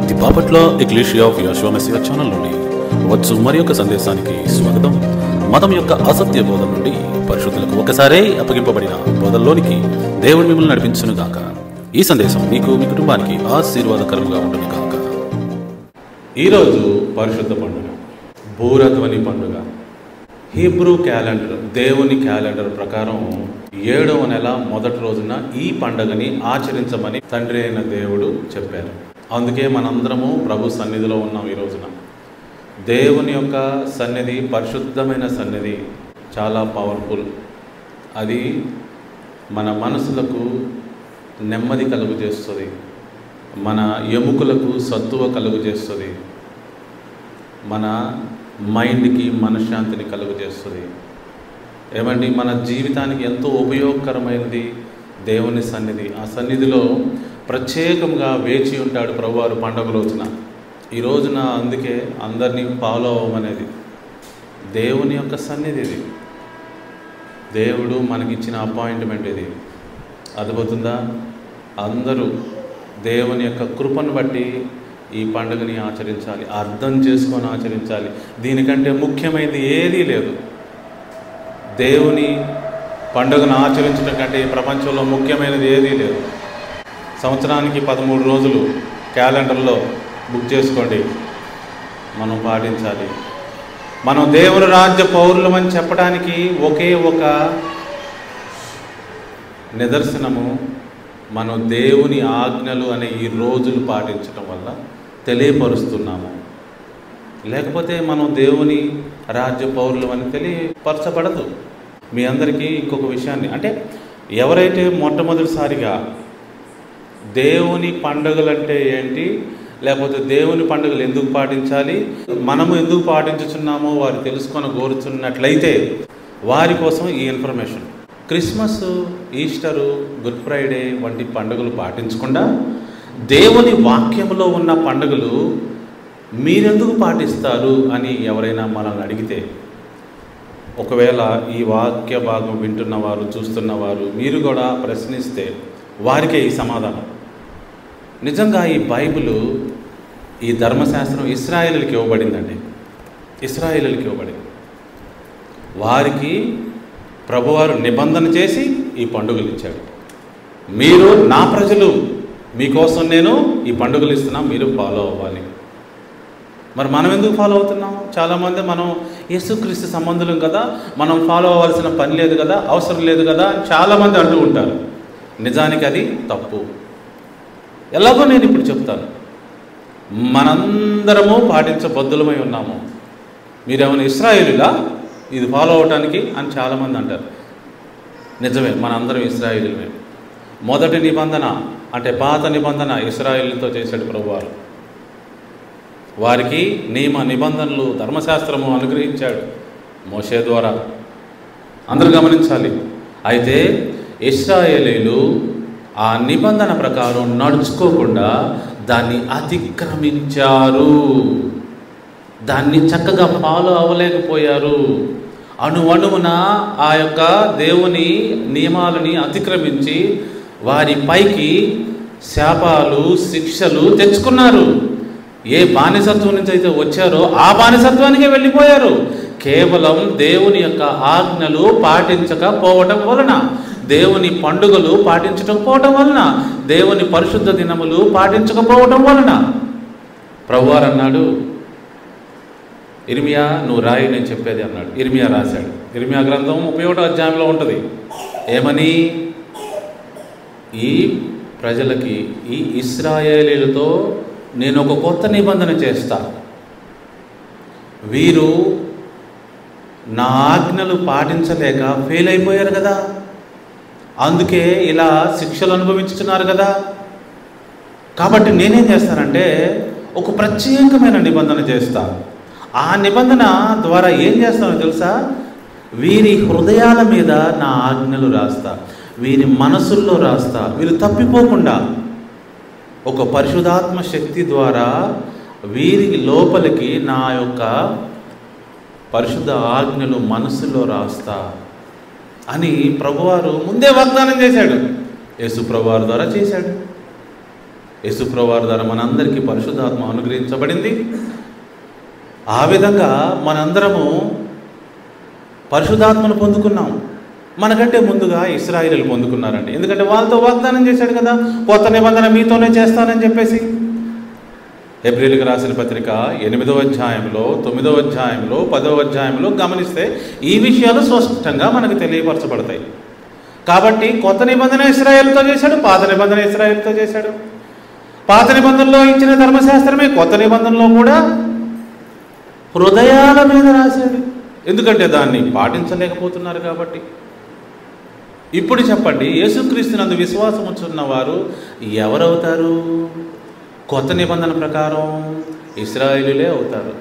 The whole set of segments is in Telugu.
The Bapatla ecclesia of Jehovah Messiah channel నుండి వచ్చు మరి యొక్క సందేశానికి స్వాగతం. మతం యొక్క అసత్య బోధన నుండి పరిశుద్ధులకు ఒకసారే అప్పగింపబడిన బోధల్లోనికి దేవుడు మిమ్మల్ని నడిపించును గాక. ఈ సందేశం మీకు మీ కుటుంబానికి ఆశీర్వాదకరంగా ఉంటుంది గాక. ఈరోజు పరిశుద్ధ పండుగ, బూరధ్వని పండుగ. హీబ్రూ క్యాలెండర్, దేవుని క్యాలెండర్ ప్రకారం 7వ నెల మొదటి రోజున ఈ పండుగని ఆచరించమని తండ్రి అయిన దేవుడు చెప్పారు. అందుకే మనందరము ప్రభు సన్నిధిలో ఉన్నాం. ఈ రోజున దేవుని యొక్క సన్నిధి, పరిశుద్ధమైన సన్నిధి చాలా పవర్ఫుల్. అది మన మనసులకు నెమ్మది కలుగు చేస్తుంది, మన ఎముకలకు సత్తువ కలుగు చేస్తుంది, మన మైండ్కి మనశ్శాంతిని కలుగు చేస్తుంది. ఏమండి, మన జీవితానికి ఎంతో ఉపయోగకరమైనది దేవుని సన్నిధి. ఆ సన్నిధిలో ప్రత్యేకంగా వేచి ఉంటాడు ప్రభువారు పండుగ రోజున. ఈ రోజున అందుకే అందరినీ ఫాలో అవ్వమనేది దేవుని యొక్క సన్నిధి. ఇది దేవుడు మనకిచ్చిన అపాయింట్మెంట్. ఇది అర్థమవుతుందా? అందరూ దేవుని యొక్క కృపను బట్టి ఈ పండుగని ఆచరించాలి, అర్థం చేసుకొని ఆచరించాలి. దీనికంటే ముఖ్యమైనది ఏదీ లేదు. దేవుని పండుగను ఆచరించడం కంటే ప్రపంచంలో ముఖ్యమైనది ఏదీ లేదు. సంవత్సరానికి 13 రోజులు క్యాలెండర్లో బుక్ చేసుకోండి. మనం పాటించాలి. మనం దేవుని రాజ్య పౌరులమని చెప్పడానికి ఒకే ఒక నిదర్శనము మనం దేవుని ఆజ్ఞలు అనే ఈ రోజులు పాటించడం వల్ల తెలియపరుస్తున్నాము. లేకపోతే మనం దేవుని రాజ్య పౌరులమని తెలియపరచబడదు. మీ అందరికీ ఇంకొక విషయాన్ని, అంటే ఎవరైతే మొట్టమొదటిసారిగా దేవుని పండుగలు అంటే ఏంటి, లేకపోతే దేవుని పండుగలు ఎందుకు పాటించాలి, మనము ఎందుకు పాటించుచున్నామో వారు తెలుసుకొని కోరుతున్నట్లయితే వారి కోసం ఈ information. Christmas, Easter, good Friday వంటి పండుగలు పాటించకుండా దేవుని వాక్యంలో ఉన్న పండుగలు మీరెందుకు పాటిస్తారు అని ఎవరైనా మనల్ని అడిగితే, ఒకవేళ ఈ వాక్య భాగం వింటున్నవారు, చూస్తున్నవారు మీరు కూడా ప్రశ్నిస్తే వారికే ఈ సమాధానం. నిజంగా ఈ బైబిలు, ఈ ధర్మశాస్త్రం ఇశ్రాయేలులకు ఇవ్వబడిందండి. ఇశ్రాయేలులకు ఇవ్వబడింది. వారికి ప్రభువారు నిబంధన చేసి ఈ పండుగలు ఇచ్చాడు. మీరు నా ప్రజలు, మీకోసం నేను ఈ పండుగలు ఇస్తున్నా, మీరు ఫాలో అవ్వాలి. మరి మనం ఎందుకు ఫాలో అవుతున్నాం? చాలామంది మనం యేసుక్రీస్తు సంబంధులం కదా, మనం ఫాలో అవ్వాల్సిన పని లేదు కదా, అవసరం లేదు కదా అని చాలామంది అంటూ ఉంటారు. నిజానికి అది తప్పు. ఎలాగో నేను ఇప్పుడు చెప్తాను. మనందరము పాటించబద్ధులమై ఉన్నాము. మీరేమైనా ఇశ్రాయేలులా ఇది ఫాలో అవటానికి అని చాలామంది అంటారు. నిజమే, మనందరం ఇశ్రాయేలుమే. మొదటి నిబంధన అంటే పాత నిబంధన ఇశ్రాయేలుతో చేశాడు ప్రభువారు. వారికి నియమ నిబంధనలు, ధర్మశాస్త్రము అనుగ్రహించాడు మోషే ద్వారా. అందరూ గమనించాలి. అయితే ఇశ్రాయేలీలు ఆ నిబంధన ప్రకారం నడుచుకోకుండా దాన్ని అతిక్రమించారు. దాన్ని చక్కగా ఫాలో అవ్వలేకపోయారు. అణువణువున ఆ యొక్క దేవుని నియమాలని అతిక్రమించి వారి పైకి శాపాలు, శిక్షలు తెచ్చుకున్నారు. ఏ బానిసత్వం నుంచి అయితే వచ్చారో ఆ బానిసత్వానికే వెళ్ళిపోయారు. కేవలం దేవుని యొక్క ఆజ్ఞలు పాటించకపోవటం వలన, దేవుని పండుగలు పాటించకపోవటం వలన, దేవుని పరిశుద్ధ దినములు పాటించకపోవటం వలన. ప్రభువారు అన్నాడు, ఇర్మియా నువ్వు రాయి, నేను చెప్పేది అన్నాడు. ఇర్మియా రాశాడు. ఇర్మియా గ్రంథం 31వ అధ్యాయంలో ఉంటుంది. ఏమని? ఈ ప్రజలకి, ఈ ఇశ్రాయేలీలతో నేను ఒక కొత్త నిబంధన చేస్తా. వీరు నా ఆజ్ఞలు పాటించలేక ఫెయిల్ అయిపోయారు కదా, అందుకే ఇలా శిక్షలు అనుభవించుతున్నారు కదా. కాబట్టి నేనేం చేస్తానంటే ఒక ప్రత్యేకమైన నిబంధన చేస్తా. ఆ నిబంధన ద్వారా ఏం చేస్తానో తెలుసా? వీరి హృదయాల మీద నా ఆజ్ఞలు రాస్తా, వీరి మనసుల్లో రాస్తా. వీరు తప్పిపోకుండా ఒక పరిశుద్ధాత్మ శక్తి ద్వారా వీరికి లోపలికి నా యొక్క పరిశుద్ధ ఆజ్ఞలు మనసులో రాస్తా అని ప్రభువారు ముందే వాగ్దానం చేశాడు. యేసు ప్రభువారి ద్వారా చేశాడు. యేసుప్రభువు వారి ద్వారా మనందరికీ పరిశుద్ధాత్మ అనుగ్రహించబడింది. ఆ విధంగా మనందరము పరిశుద్ధాత్మను పొందుకున్నాం. మనకంటే ముందుగా ఇశ్రాయేలీయులు పొందుకున్నారండి. ఎందుకంటే వాళ్ళతో వాగ్దానం చేశాడు కదా, కొత్త నిబంధన మీతోనే చేస్తానని చెప్పేసి. హెబ్రీయులకు రాసిన పత్రిక 8వ అధ్యాయంలో, 9వ అధ్యాయంలో, 10వ అధ్యాయంలో గమనిస్తే ఈ విషయాలు స్పష్టంగా మనకు తెలియపరచబడతాయి. కాబట్టి కొత్త నిబంధన ఇశ్రాయేలుతో చేశాడు, పాత నిబంధన ఇశ్రాయేలుతో చేశాడు. పాత నిబంధనలో ఇచ్చిన ధర్మశాస్త్రమే కొత్త నిబంధనలో కూడా హృదయాల మీద రాశాడు. ఎందుకంటే దాన్ని పాటించలేకపోతున్నారు కాబట్టి. ఇప్పుడు చెప్పండి, యేసుక్రీస్తునందు విశ్వాసం ఉంచున్న వారు ఎవరవుతారు? కొత్త నిబంధన ప్రకారం ఇశ్రాయేలులే అవుతారు.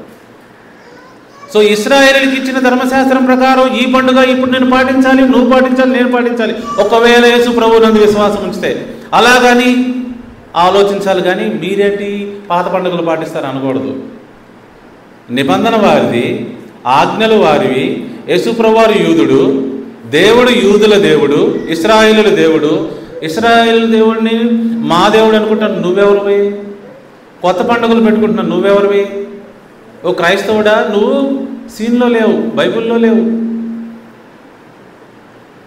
సో ఇశ్రాయేలుకి ఇచ్చిన ధర్మశాస్త్రం ప్రకారం ఈ పండుగ ఇప్పుడు నేను పాటించాలి, నువ్వు పాటించాలి, నేను పాటించాలి. ఒకవేళ యేసు ప్రభువు నందు విశ్వాసం ఉంచితే అలాగని ఆలోచించాలి. కానీ మీరేంటి పాత పండుగలు పాటిస్తారు అనకూడదు. నిబంధన వారిది, ఆజ్ఞలు వారివి. యేసు ప్రభువారు యూదుడు, దేవుడు యూదుల దేవుడు, ఇశ్రాయేలుల దేవుడు. ఇశ్రాయేలు దేవుడిని మా దేవుడు అనుకుంటాను, నువ్వెవరివి? కొత్త పండుగలు పెట్టుకుంటున్నావు, నువ్వెవరివి? ఓ క్రైస్తవుడా, నువ్వు సీన్లో లేవు, బైబిల్లో లేవు.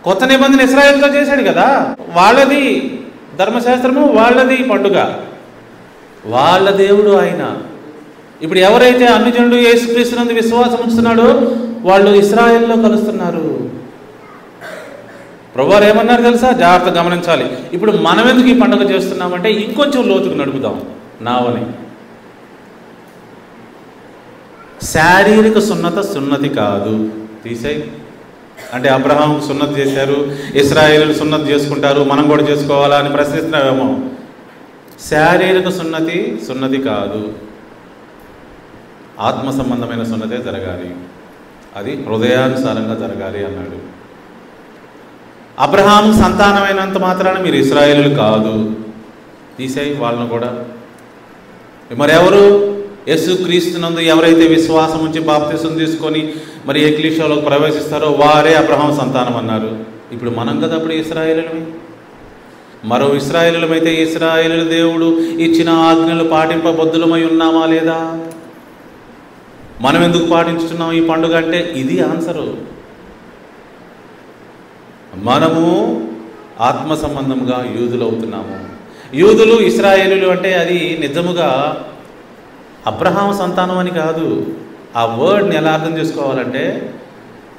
కొత్త నిబంధన ఇశ్రాయేలుతో చేశాడు కదా, వాళ్ళది ధర్మశాస్త్రము, వాళ్ళది పండుగ, వాళ్ళ దేవుడు ఆయన. ఇప్పుడు ఎవరైతే అన్ని జనులు యేసుక్రీస్తునందు విశ్వాసం ఉంచుతున్నాడో వాళ్ళు ఇశ్రాయేల్లో కలుస్తున్నారు. ప్రభువారు ఏమన్నారు తెలుసా? జాగ్రత్తగా గమనించాలి. ఇప్పుడు మనం ఎందుకు ఈ పండుగ చేస్తున్నామంటే ఇంకొంచెం లోతుకు నడుపుదాం నావని. శారీరక సున్నతి కాదు, తీసేయి. అంటే అబ్రహాంకు సున్నతి చేశారు, ఇశ్రాయేలు సున్నతి చేసుకుంటారు, మనం కూడా చేసుకోవాలా అని ప్రశ్నిస్తున్నావేమో. శారీరక సున్నతి కాదు, ఆత్మ సంబంధమైన సున్నతే జరగాలి. అది హృదయానుసారంగా జరగాలి అన్నాడు. అబ్రహాము సంతానమైనంత మాత్రాన మీరు ఇశ్రాయేలులు కాదు, తీసేయి వాళ్ళను కూడా. మరెవరు? యేసుక్రీస్తునందు ఎవరైతే విశ్వాసం ఉంచి బాప్తిసం తీసుకొని మరి ఎక్లీషియాలోకి ప్రవేశిస్తారో వారే అబ్రహాం సంతానం అన్నారు. ఇప్పుడు మనం కదా అప్పుడు ఇశ్రాయేలులమే. మరో ఇశ్రాయేలులమైతే ఇశ్రాయేలు దేవుడు ఇచ్చిన ఆజ్ఞలు పాటింపబద్ధులమై ఉన్నామా లేదా? మనం ఎందుకు పాటించుతున్నాం ఈ పండుగ అంటే ఇది ఆన్సరు. మనము ఆత్మ సంబంధంగా యూదులు అవుతున్నాము. యూదులు ఇశ్రాయేలులు అంటే అది నిజముగా అబ్రహాం సంతానం అని కాదు. ఆ వర్డ్ని ఎలా అర్థం చేసుకోవాలంటే,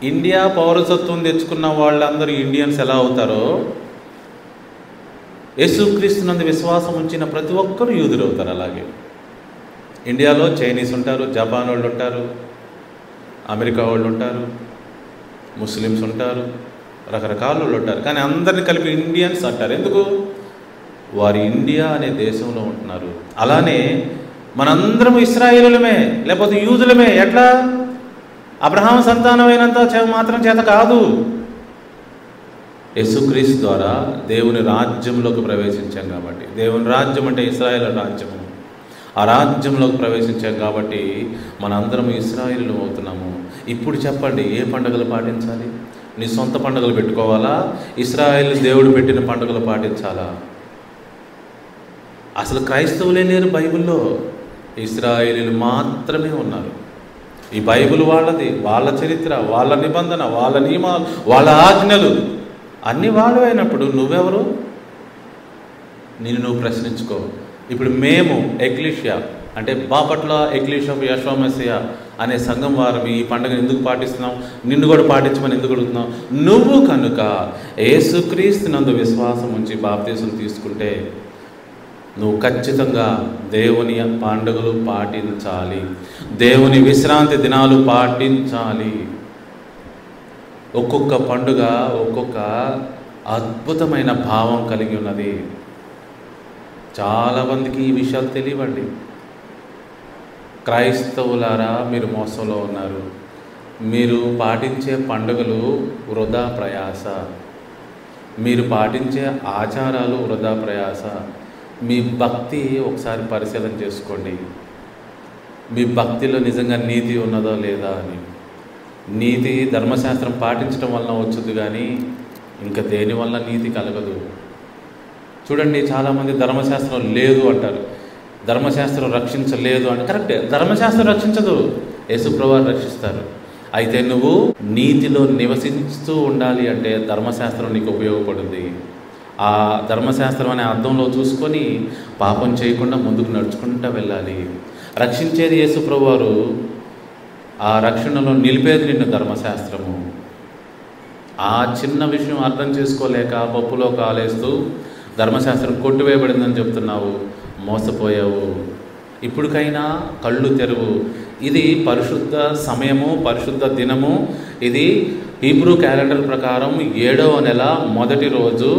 ఇండియా పౌరసత్వం తెచ్చుకున్న వాళ్ళందరూ ఇండియన్స్ ఎలా అవుతారో యేసుక్రీస్తునందు విశ్వాసం ఉంచిన ప్రతి ఒక్కరూ యూదులు అవుతారు. అలాగే ఇండియాలో చైనీస్ ఉంటారు, జపాన్ వాళ్ళు ఉంటారు, అమెరికా వాళ్ళు ఉంటారు, ముస్లిమ్స్ ఉంటారు, రకరకాల వాళ్ళు ఉంటారు. కానీ అందరిని కలిపి ఇండియన్స్ అంటారు. ఎందుకు? వారు ఇండియా అనే దేశంలో ఉంటున్నారు. అలానే మనందరం ఇశ్రాయేలులమే, లేకపోతే యూదులమే. ఎట్లా? అబ్రహాం సంతానమైనంత మాత్రం చేత కాదు. యేసుక్రీస్తు ద్వారా దేవుని రాజ్యంలోకి ప్రవేశించాం కాబట్టి, దేవుని రాజ్యం అంటే ఇశ్రాయేలు రాజ్యము, ఆ రాజ్యంలోకి ప్రవేశించాం కాబట్టి మనందరం ఇశ్రాయేలు అవుతున్నాము. ఇప్పుడు చెప్పండి, ఏ పండుగలు పాటించాలి? నీ సొంత పండుగలు పెట్టుకోవాలా? ఇశ్రాయేలు దేవుడు పెట్టిన పండుగలు పాటించాలా? అసలు క్రైస్తవులే లేరు బైబిల్లో, ఇశ్రాయేలీలు మాత్రమే ఉన్నారు. ఈ బైబిల్ వాళ్ళది, వాళ్ళ చరిత్ర, వాళ్ళ నిబంధన, వాళ్ళ నియమాలు, వాళ్ళ ఆజ్ఞలు అన్నీ వాళ్ళు అయినప్పుడు నువ్వెవరు? నువ్వు ప్రశ్నించుకో. ఇప్పుడు మేము ఎక్లీషియా అంటే Bapatla ecclesia of Jehovah Messiah అనే సంఘం వారు ఈ పండుగను ఎందుకు పాటిస్తున్నాం? నిన్ను కూడా పాటించమని ఎందుకు అడుగుతున్నాం? నువ్వు కనుక యేసుక్రీస్తునందు విశ్వాసం ఉంచి బాప్తిసం తీసుకుంటే నువ్వు ఖచ్చితంగా దేవుని పండుగలు పాటించాలి, దేవుని విశ్రాంతి దినాలు పాటించాలి. ఒక్కొక్క పండుగ ఒక్కొక్క అద్భుతమైన భావం కలిగి ఉన్నది. చాలామందికి ఈ విషయాలు తెలియవండి. క్రైస్తవులారా, మీరు మోసంలో ఉన్నారు. మీరు పాటించే పండుగలు వృధా ప్రయాస, మీరు పాటించే ఆచారాలు వృధా ప్రయాస. మీ భక్తి ఒకసారి పరిశీలన చేసుకోండి. మీ భక్తిలో నిజంగా నీతి ఉన్నదో లేదా అని. నీతి ధర్మశాస్త్రం పాటించడం వలన వచ్చుద్ది, కానీ ఇంకా దేని వల్ల నీతి కలగదు. చూడండి, చాలామంది ధర్మశాస్త్రం లేదు అంటారు, ధర్మశాస్త్రం రక్షించలేదు అంటే కరెక్టే, ధర్మశాస్త్రం రక్షించదు, యేసుప్రభువు రక్షిస్తారు. అయితే నువ్వు నీతిలో నివసిస్తూ ఉండాలి అంటే ధర్మశాస్త్రం నీకు ఉపయోగపడుతుంది. ఆ ధర్మశాస్త్రం అనే అర్థంలో చూసుకొని పాపం చేయకుండా ముందుకు నడుచుకుంటూ వెళ్ళాలి. రక్షించేది యేసుప్రభువు, ఆ రక్షణలో నిలిపేది నిన్ను ధర్మశాస్త్రము. ఆ చిన్న విషయం అర్థం చేసుకోలేక పప్పులో కాలేస్తూ ధర్మశాస్త్రం కొట్టివేయబడిందని చెప్తున్నావు, మోసపోయావు. ఇప్పటికైనా కళ్ళు తెరువు. ఇది పరిశుద్ధ సమయము, పరిశుద్ధ దినము. ఇది హీబ్రూ క్యాలెండర్ ప్రకారం 7వ నెల మొదటి రోజు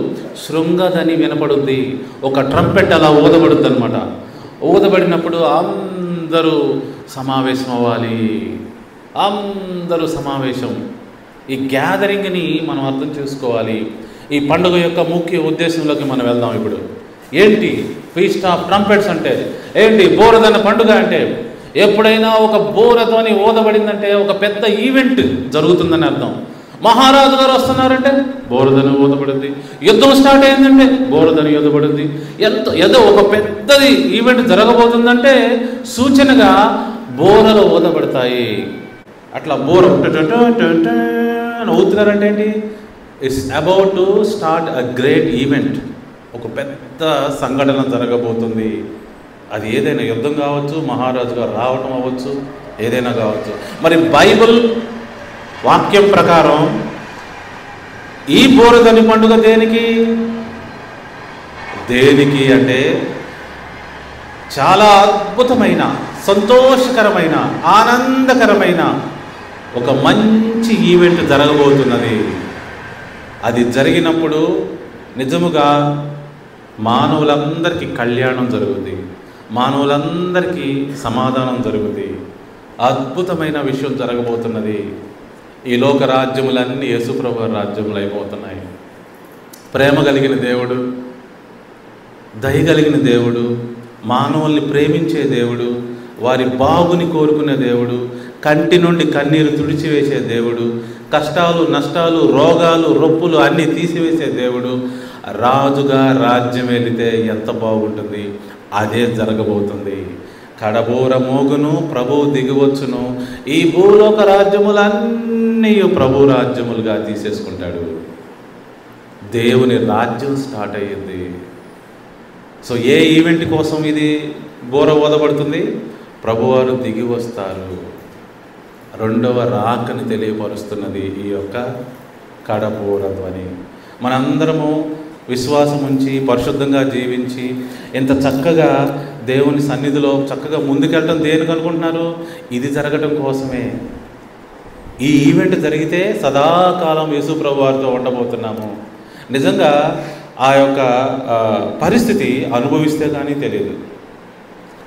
శృంగదని వినపడుద్ది. ఒక ట్రంపెట్ అలా ఊదబడుద్ది అనమాట. ఊదబడినప్పుడు అందరూ సమావేశం అవ్వాలి, అందరూ సమావేశం. ఈ గ్యాదరింగ్ని మనం అర్థం చేసుకోవాలి. ఈ పండుగ యొక్క ముఖ్య ఉద్దేశంలోకి మనం వెళ్దాం. ఇప్పుడు ఏంటి ఫీస్ట్ ఆఫ్ ట్రంపెట్స్ అంటే ఏంటి? బోరదన్న పండుగ అంటే ఎప్పుడైనా ఒక బోరధ్వని ఊదబడిందంటే ఒక పెద్ద ఈవెంట్ జరుగుతుందని అర్థం. మహారాజు గారు వస్తున్నారంటే బోరధ్వని ఊదబడింది. యుద్ధం స్టార్ట్ అయిందంటే బోరధ్వని ఊదబడింది. ఏదో ఒక పెద్దది ఈవెంట్ జరగబోతుందంటే సూచనగా బోరలు ఊదబడతాయి. అట్లా బోర ఊతున్నారంటే ఏంటి? It's about to start a great event. ఒక పెద్ద సంఘటన జరగబోతుంది. అది ఏదైనా యుద్ధం కావచ్చు, మహారాజు గారు రావటం అవ్వచ్చు, ఏదైనా కావచ్చు. మరి బైబిల్ వాక్యం ప్రకారం ఈ బోరధ్వని పండుగ దేనికి అంటే చాలా అద్భుతమైన, సంతోషకరమైన, ఆనందకరమైన ఒక మంచి ఈవెంట్ జరగబోతున్నది. అది జరిగినప్పుడు నిజముగా మానవులందరికీ కళ్యాణం జరుగుతుంది, మానవులందరికీ సమాధానం జరుగుతుంది. అద్భుతమైన విషయం జరగబోతున్నది. ఈ లోక రాజ్యములన్నీ యేసుప్రభు రాజ్యములు అయిపోతున్నాయి. ప్రేమ కలిగిన దేవుడు, దయ కలిగిన దేవుడు, మానవుల్ని ప్రేమించే దేవుడు, వారి బాగుని కోరుకునే దేవుడు, కంటి నుండి కన్నీరు తుడిచివేసే దేవుడు, కష్టాలు, నష్టాలు, రోగాలు, రొప్పులు అన్నీ తీసివేసే దేవుడు. రాజుగా రాజ్యం వెళితే ఎంత బాగుంటుంది. అదే జరగబోతుంది. కడబోర మోగును, ప్రభువు దిగివచ్చును. ఈ భూలోక రాజ్యములన్నీ ప్రభు రాజ్యములుగా తీసేసుకుంటాడు. దేవుని రాజ్యం స్టార్ట్ అయ్యింది. సో ఏ ఈవెంట్ కోసం ఇది బోర ఊదబడుతుంది? ప్రభువారు దిగి వస్తారు. రెండవ రాకని తెలియపరుస్తున్నది ఈ యొక్క కడబోర ధ్వని. మనందరము విశ్వాసం ఉంచి పరిశుద్ధంగా జీవించి ఎంత చక్కగా దేవుని సన్నిధిలో చక్కగా ముందుకెళ్ళటం దేనికి అనుకుంటున్నారు? ఇది జరగటం కోసమే. ఈ ఈవెంట్ జరిగితే సదాకాలం యేసుప్రభు వారితో ఉండబోతున్నాము. నిజంగా ఆ యొక్క పరిస్థితి అనుభవిస్తే కానీ తెలియదు.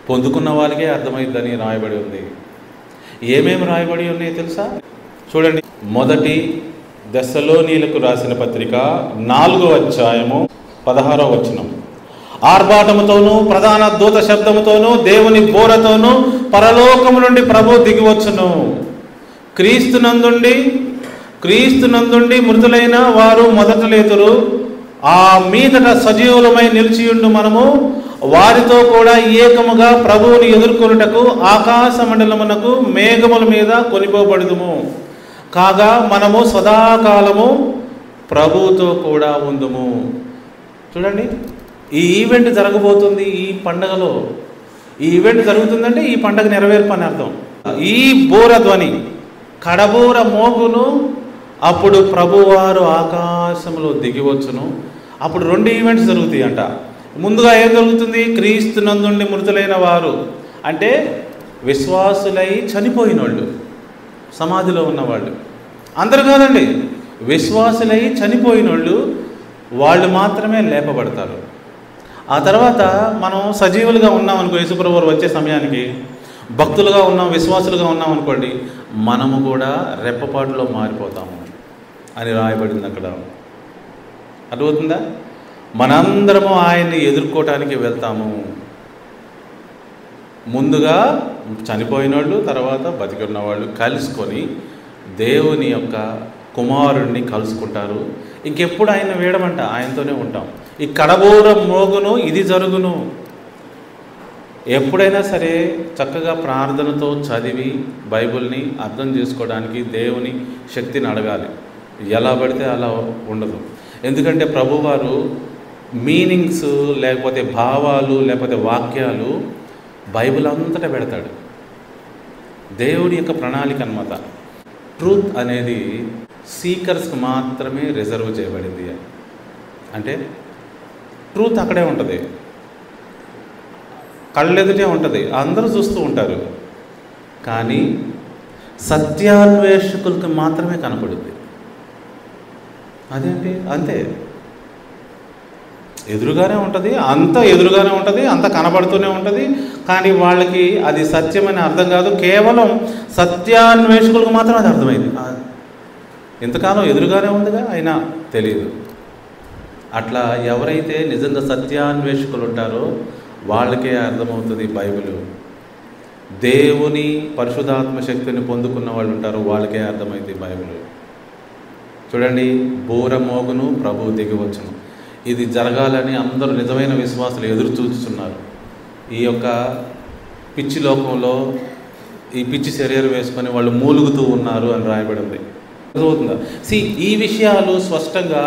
పొందుకున్న వాళ్ళకే అర్థమైందని రాయబడి ఉంది. ఏమేమి రాయబడి ఉన్నాయి తెలుసా? చూడండి, మొదటి దెస్సలోనీయులకు రాసిన పత్రిక 4వ అధ్యాయము 16వ వచనం. ఆర్భాటముతోనూ ప్రధాన దూత శబ్దముతోనూ దేవుని బోరతోనూ పరలోకము నుండి ప్రభు దిగివచ్చును. క్రీస్తునందుండి మృతులైన వారు మొదట లేతురు. ఆ మీదట సజీవులమై నిలిచియుండు మనము వారితో కూడా ఏకముగా ప్రభువుని ఎదుర్కొనుటకు ఆకాశ మండలమునకు మేఘముల మీద కొనిపోబడుదుము. కాగా మనము సదాకాలము ప్రభువుతో కూడా ఉందుము. చూడండి, ఈ ఈవెంట్ జరగబోతుంది. ఈ పండగలో ఈ ఈవెంట్ జరుగుతుందంటే ఈ పండగ నెరవేర్పు అని అర్థం. ఈ బోర ధ్వని, కడబోర మోగును, అప్పుడు ప్రభువారు ఆకాశంలో దిగివచ్చును. అప్పుడు 2 ఈవెంట్స్ జరుగుతాయి అంట. ముందుగా ఏం జరుగుతుంది? క్రీస్తునందుండి మృతులైన వారు అంటే విశ్వాసులై చనిపోయిన వాళ్ళు, సమాధిలో ఉన్నవాళ్ళు. అందరూ కాదండి, విశ్వాసులై చనిపోయిన వాళ్ళు మాత్రమే లేపబడతారు. ఆ తర్వాత మనం సజీవులుగా ఉన్నాం అనుకో, యేసుప్రభు వచ్చే సమయానికి భక్తులుగా ఉన్నాం, విశ్వాసులుగా ఉన్నాం అనుకోండి, మనము కూడా రెప్పపాటులో మారిపోతాము అని రాయబడింది అక్కడ. అర్థమవుతుందా? మనందరము ఆయన్ని ఎదుర్కోవటానికి వెళ్తాము. ముందుగా చనిపోయిన వాళ్ళు, తర్వాత బతికి ఉన్నవాళ్ళు కలుసుకొని దేవుని యొక్క కుమారుడిని కలుసుకుంటారు. ఇంకెప్పుడు ఆయన వేయడమంట, ఆయనతోనే ఉంటాం. ఈ కడబోర మోగును, ఇది జరుగును. ఎప్పుడైనా సరే చక్కగా ప్రార్థనతో చదివి బైబిల్ని అర్థం చేసుకోవడానికి దేవుని శక్తిని అడగాలి. ఎలా పడితే అలా ఉండదు. ఎందుకంటే ప్రభువారు మీనింగ్స్ లేకపోతే భావాలు లేకపోతే వాక్యాలు బైబిల్ అంతటా పెడతాడు. దేవుడి యొక్క ప్రణాళిక అన్నమాట. ట్రూత్ అనేది సీకర్స్కి మాత్రమే రిజర్వ్ చేయబడింది. అంటే ట్రూత్ అక్కడే ఉంటుంది, కళ్ళెదుటే ఉంటుంది, అందరూ చూస్తూ ఉంటారు. కానీ సత్యాన్వేషకులకు మాత్రమే కనపడుద్ది. అదేంటి? అంతే, ఎదురుగానే ఉంటుంది, అంత ఎదురుగానే ఉంటుంది, అంత కనబడుతూనే ఉంటుంది. కానీ వాళ్ళకి అది సత్యమని అర్థం కాదు. కేవలం సత్యాన్వేషకులకు మాత్రం అది అర్థమైంది. ఇంతకాలం ఎదురుగానే ఉందిగా, అయినా తెలియదు. అట్లా ఎవరైతే నిజంగా సత్యాన్వేషకులు ఉంటారో వాళ్ళకే అర్థమవుతుంది బైబిల్. దేవుని పరిశుద్ధాత్మ శక్తిని పొందుకున్న వాళ్ళు ఉంటారో వాళ్ళకే అర్థమైంది బైబిల్. చూడండి, బూర మోగును, ప్రభువు దిగివచ్చును. ఇది జరగాలని అందరూ నిజమైన విశ్వాసులు ఎదురు చూస్తున్నారు. ఈ యొక్క పిచ్చి లోకంలో ఈ పిచ్చి శరీరం వేసుకొని వాళ్ళు మూలుగుతూ ఉన్నారు అని రాయబడింది. అర్థమవుతుందా? ఈ విషయాలు స్పష్టంగా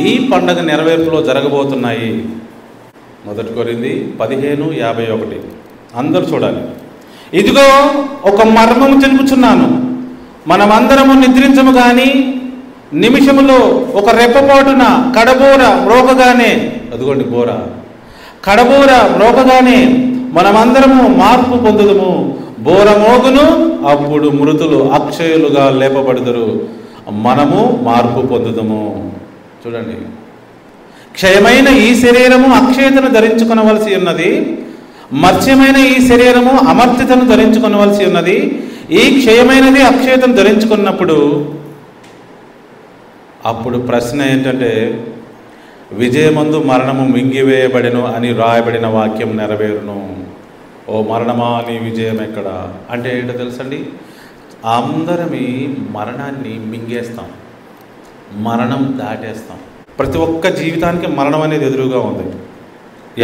ఈ పండగ నెరవేర్పులో జరగబోతున్నాయి. 1 కొరింథీ 15:51 అందరూ చూడాలి. ఇదిగో ఒక మర్మము తెలుపుచున్నాను, మనమందరము నిద్రించము కానీ నిమిషములో ఒక రెప్పపాటున కడబోర మ్రోగగానే, అదిగోండి బోర, కడబోర మ్రోగగానే మనమందరము మార్పు పొందుదుము. బోర మోగును, అప్పుడు మృతులు అక్షయులుగా లేపబడుదురు, మనము మార్పు పొందుదము. చూడండి, క్షయమైన ఈ శరీరము అక్షయతను ధరించుకొనవలసి ఉన్నది, మర్త్యమైన ఈ శరీరము అమర్త్యతను ధరించుకొనవలసి ఉన్నది. ఈ క్షయమైనది అక్షయతను ధరించుకున్నప్పుడు అప్పుడు ప్రశ్న ఏంటంటే, విజయమందు మరణము మింగివేయబడెను అని రాయబడిన వాక్యం నెరవేరును. ఓ మరణమా, నీ విజయం ఎక్కడ? అంటే ఏంటో తెలుసండి, అందరమీ మరణాన్ని మింగేస్తాం, మరణం దాటేస్తాం. ప్రతి ఒక్క జీవితానికి మరణం అనేది ఎదురుగా ఉంది.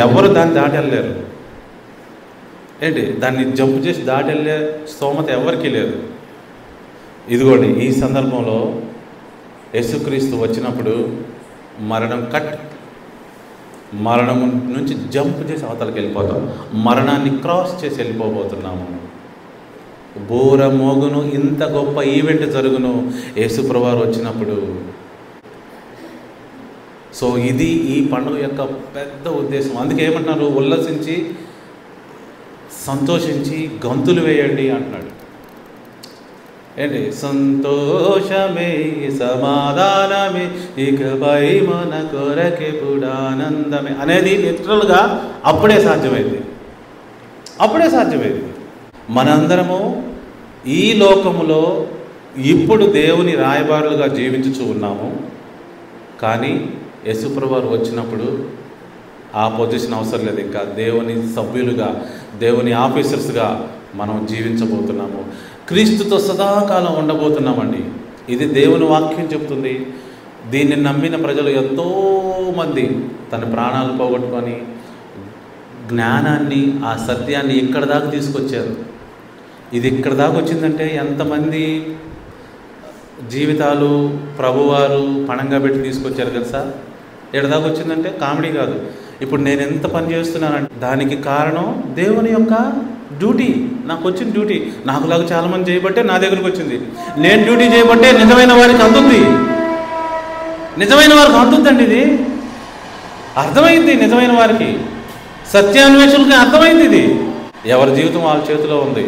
ఎవరు దాన్ని దాటెళ్ళలేరు. ఏంటి, దాన్ని జంప్ చేసి దాటెళ్ళే స్తోమత ఎవరికీ లేదు. ఇదిగోండి, ఈ సందర్భంలో యేసుక్రీస్తు వచ్చినప్పుడు మరణం మరణం నుంచి జంప్ చేసి అవతలకి వెళ్ళిపోతాం, మరణాన్ని క్రాస్ చేసి వెళ్ళిపోబోతున్నాము. బూర మోగును, ఇంత గొప్ప ఈవెంట్ జరుగును యేసుప్రభువారు వచ్చినప్పుడు. సో ఇది ఈ పండుగ యొక్క పెద్ద ఉద్దేశం. అందుకే ఏమంటున్నారు, ఉల్లసించి సంతోషించి గంతులు వేయండి అంటున్నాడు. ఏంటి, సంతోషమే సమాధానమే ఇకపై మన కొరకెప్పుడు ఆనందమే అనేది లిటరల్గా అప్పుడే సాధ్యమైంది. మనందరము ఈ లోకములో ఇప్పుడు దేవుని రాయబారులుగా జీవించుచూ ఉన్నాము. కానీ యేసుప్రభువారు వచ్చినప్పుడు ఆ పొజిషన్ అవసరం లేదు. ఇంకా దేవుని సభ్యులుగా, దేవుని ఆఫీసర్స్గా మనం జీవించబోతున్నాము. క్రీస్తుతో సదాకాలం ఉండబోతున్నామండి. ఇది దేవుని వాక్యం చెప్తుంది. దీన్ని నమ్మిన ప్రజలు ఎంతోమంది తన ప్రాణాలు పోగొట్టుకొని జ్ఞానాన్ని, ఆ సత్యాన్ని ఇక్కడ దాకా తీసుకొచ్చారు. ఇది ఇక్కడ దాకా వచ్చిందంటే ఎంతమంది జీవితాలు ప్రభువారు పణంగా పెట్టి తీసుకొచ్చారు తెలుసా? ఎక్కడ దాకా వచ్చిందంటే కామెడీ కాదు. ఇప్పుడు నేను ఎంత పని చేస్తున్నానంటే దానికి కారణం దేవుని యొక్క డ్యూటీ. నాకు వచ్చిన డ్యూటీ. నాకులాగా చాలామంది చేయబట్టే నా దగ్గరికి వచ్చింది. నేను డ్యూటీ చేయబట్టే నిజమైన వారికి అందుద్ది. నిజమైన వారికి అందుద్దండి. ఇది అర్థమైంది. నిజమైన వారికి, సత్యాన్వేషులకి అర్థమైంది. ఇది ఎవరి జీవితం వాళ్ళ చేతిలో ఉంది.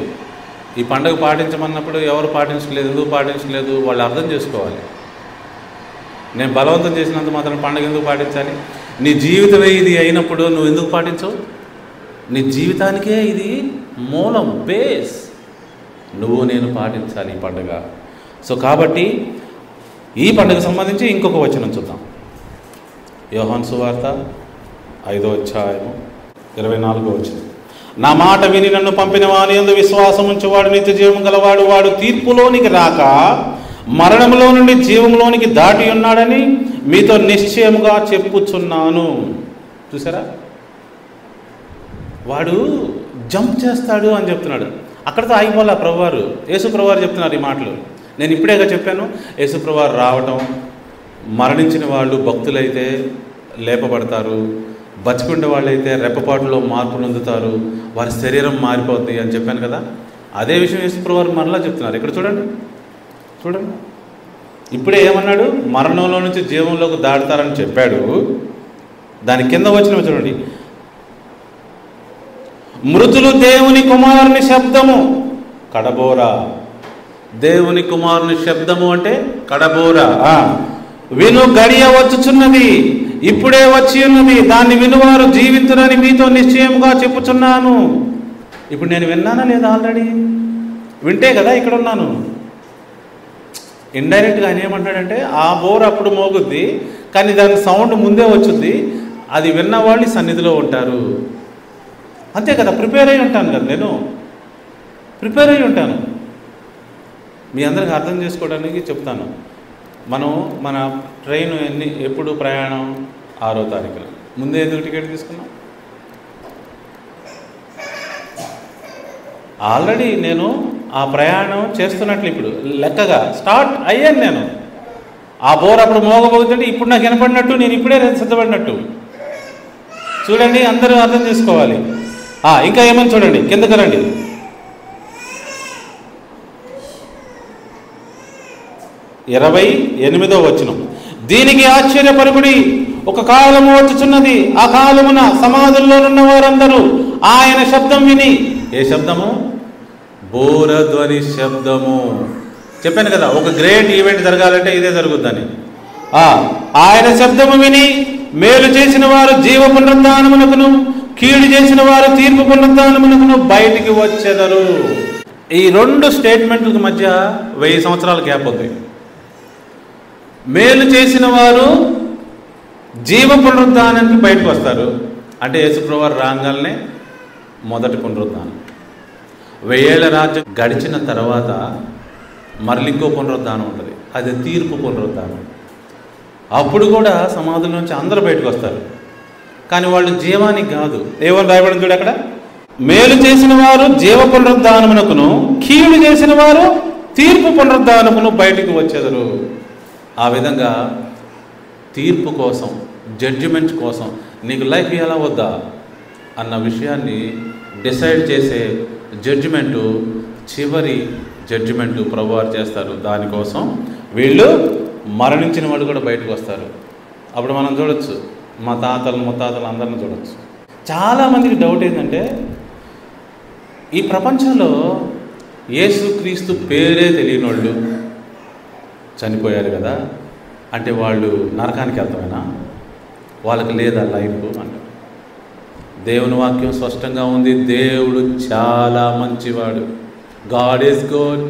ఈ పండుగ పాటించమన్నప్పుడు ఎవరు పాటించలేదు, ఎందుకు పాటించలేదు వాళ్ళు అర్థం చేసుకోవాలి. నేను బలవంతం చేసినంత మాత్రం పండుగ ఎందుకు పాటించాలి? నీ జీవితమే ఇది అయినప్పుడు నువ్వు ఎందుకు పాటించవు? నీ జీవితానికే ఇది మూలం, బేస్. నువ్వు నేను పాటించాలి ఈ పండుగ. సో కాబట్టి ఈ పండుగకు సంబంధించి ఇంకొక వచనం చూద్దాం. యోహాను సువార్త 5వ అధ్యాయము 24వ వచనం. నా మాట విని నన్ను పంపిన వాని యందు విశ్వాసం ఉంచేవాడు నిత్య జీవము గలవాడు. వాడు తీర్పులోనికి రాక మరణములో నుండి జీవంలోనికి దాటి ఉన్నాడని మీతో నిశ్చయముగా చెప్పుచున్నాను. చూసారా, వాడు జంప్ చేస్తాడు అని చెప్తున్నాడు. అక్కడితో ఆగిపోలే ప్రభువారు. యేసు ప్రభువారు చెప్తున్నారు ఈ మాటలు. నేను ఇప్పుడేగా చెప్పాను, యేసు ప్రభువారు రావటం, మరణించిన వాళ్ళు భక్తులైతే లేపబడతారు, బతికుండే వాళ్ళైతే రెప్పపాటులో మార్పు పొందుతారు, వారి శరీరం మారిపోద్ది అని చెప్పాను కదా. అదే విషయం యేసు ప్రభువారు మరలా చెప్తున్నారు. ఇక్కడ చూడండి, చూడండి, ఇప్పుడే ఏమన్నాడు, మరణంలో నుంచి జీవంలోకి దాటుతారని చెప్పాడు. దాని కింద వచ్చినవి చూడండి, మృతులు దేవుని కుమారుని శబ్దము కడబోరా. దేవుని కుమారుని శబ్దము అంటే కడబోరా. విను, గడియ వచ్చుచున్నది, ఇప్పుడే వచ్చి ఉన్నది, దాన్ని వినువారు జీవితురని మీతో నిశ్చయముగా చెప్పుచున్నాను. ఇప్పుడు నేను విన్నానా లేదా? ఆల్రెడీ వింటే కదా ఇక్కడ ఉన్నాను. ఇండైరెక్ట్గా ఆయన ఏమంటాడంటే, ఆ బోర్ అప్పుడు మోగుద్ది, కానీ దాని సౌండ్ ముందే వచ్చుద్ది, అది విన్నవాళ్ళు సన్నిధిలో ఉంటారు. అంతే కదా, ప్రిపేర్ అయి ఉంటాను కదా, నేను ప్రిపేర్ అయి ఉంటాను. మీ అందరికి అర్థం చేసుకోవడానికి చెప్తాను. మన ట్రైన్ ఎప్పుడు ప్రయాణం? 6వ తారీఖున. ముందే ఎందుకు టికెట్ తీసుకున్నాం? ఆల్రెడీ నేను ఆ ప్రయాణం చేస్తున్నట్లు ఇప్పుడు లెక్కగా స్టార్ట్ అయ్యాను నేను. ఆ బోర్ అప్పుడు మోగబోతుంటే ఇప్పుడు నాకు వినపడినట్టు, నేను ఇప్పుడే సిద్ధపడినట్టు. చూడండి, అందరూ అర్థం చేసుకోవాలి. ఇంకా ఏమని చూడండి, కిందకు రండి. 28వ వచనం, దీనికి ఆశ్చర్యపరుకుడి, ఒక కాలము వచ్చుచున్నది, ఆ కాలమున సమాధుల్లో ఉన్న వారందరూ ఆయన శబ్దం విని. ఏ శబ్దము? బోరధ్వని శబ్దము. చెప్పాను కదా, ఒక గ్రేట్ ఈవెంట్ జరగాలంటే ఇదే జరుగుద్దని. ఆయన శబ్దము విని మేలు చేసిన వారు జీవ పునరుద్ధానమునకును, కీడు చేసిన వారు తీర్పు పునరుద్ధానమునకును బయటికి వచ్చెదరు. ఈ 2 స్టేట్మెంట్లకు మధ్య 1000 సంవత్సరాల గ్యాప్ ఉంది. మేలు చేసిన వారు జీవ పునరుద్ధానానికి బయటకు వస్తారు. అంటే యేసుప్రభువారు రాగానే మొదటి పునరుద్ధానం. 1000 ఏళ్ల రాజ్యం గడిచిన తర్వాత మరలి ఇంకో పునరుద్ధానం ఉంటుంది, అది తీర్పు పునరుద్ధానం. అప్పుడు కూడా సమాధుల నుంచి అందరూ బయటకు వస్తారు, కానీ వాళ్ళు జీవానికి కాదు. ఏమని రాయబడింది చూడు అక్కడ, మేలు చేసిన వారు జీవ పునరుద్ధానమునకును, కీడు చేసిన వారు తీర్పు పునరుద్ధానమును బయటకు వచ్చేదరు. ఆ విధంగా తీర్పు కోసం, జడ్జిమెంట్ కోసం, నీకు లైఫ్ ఎలా వద్దా అన్న విషయాన్ని డిసైడ్ చేసే జడ్జిమెంటు, చివరి జడ్జిమెంటు ప్రభువారు చేస్తారు. దానికోసం వీళ్ళు మరణించిన వాళ్ళు కూడా బయటకు వస్తారు. అప్పుడు మనం చూడొచ్చు, మా తాతలు ముత్తాతలు అందరిని చూడొచ్చు. చాలామందికి డౌట్ ఏంటంటే, ఈ ప్రపంచంలో యేసుక్రీస్తు పేరే తెలియని వాళ్ళు చనిపోయారు కదా, అంటే వాళ్ళు నరకానికి వెళ్తామేనా? వాళ్ళకి లేదా లైఫ్ అంటారు. దేవుని వాక్యం స్పష్టంగా ఉంది, దేవుడు చాలా మంచివాడు. God is good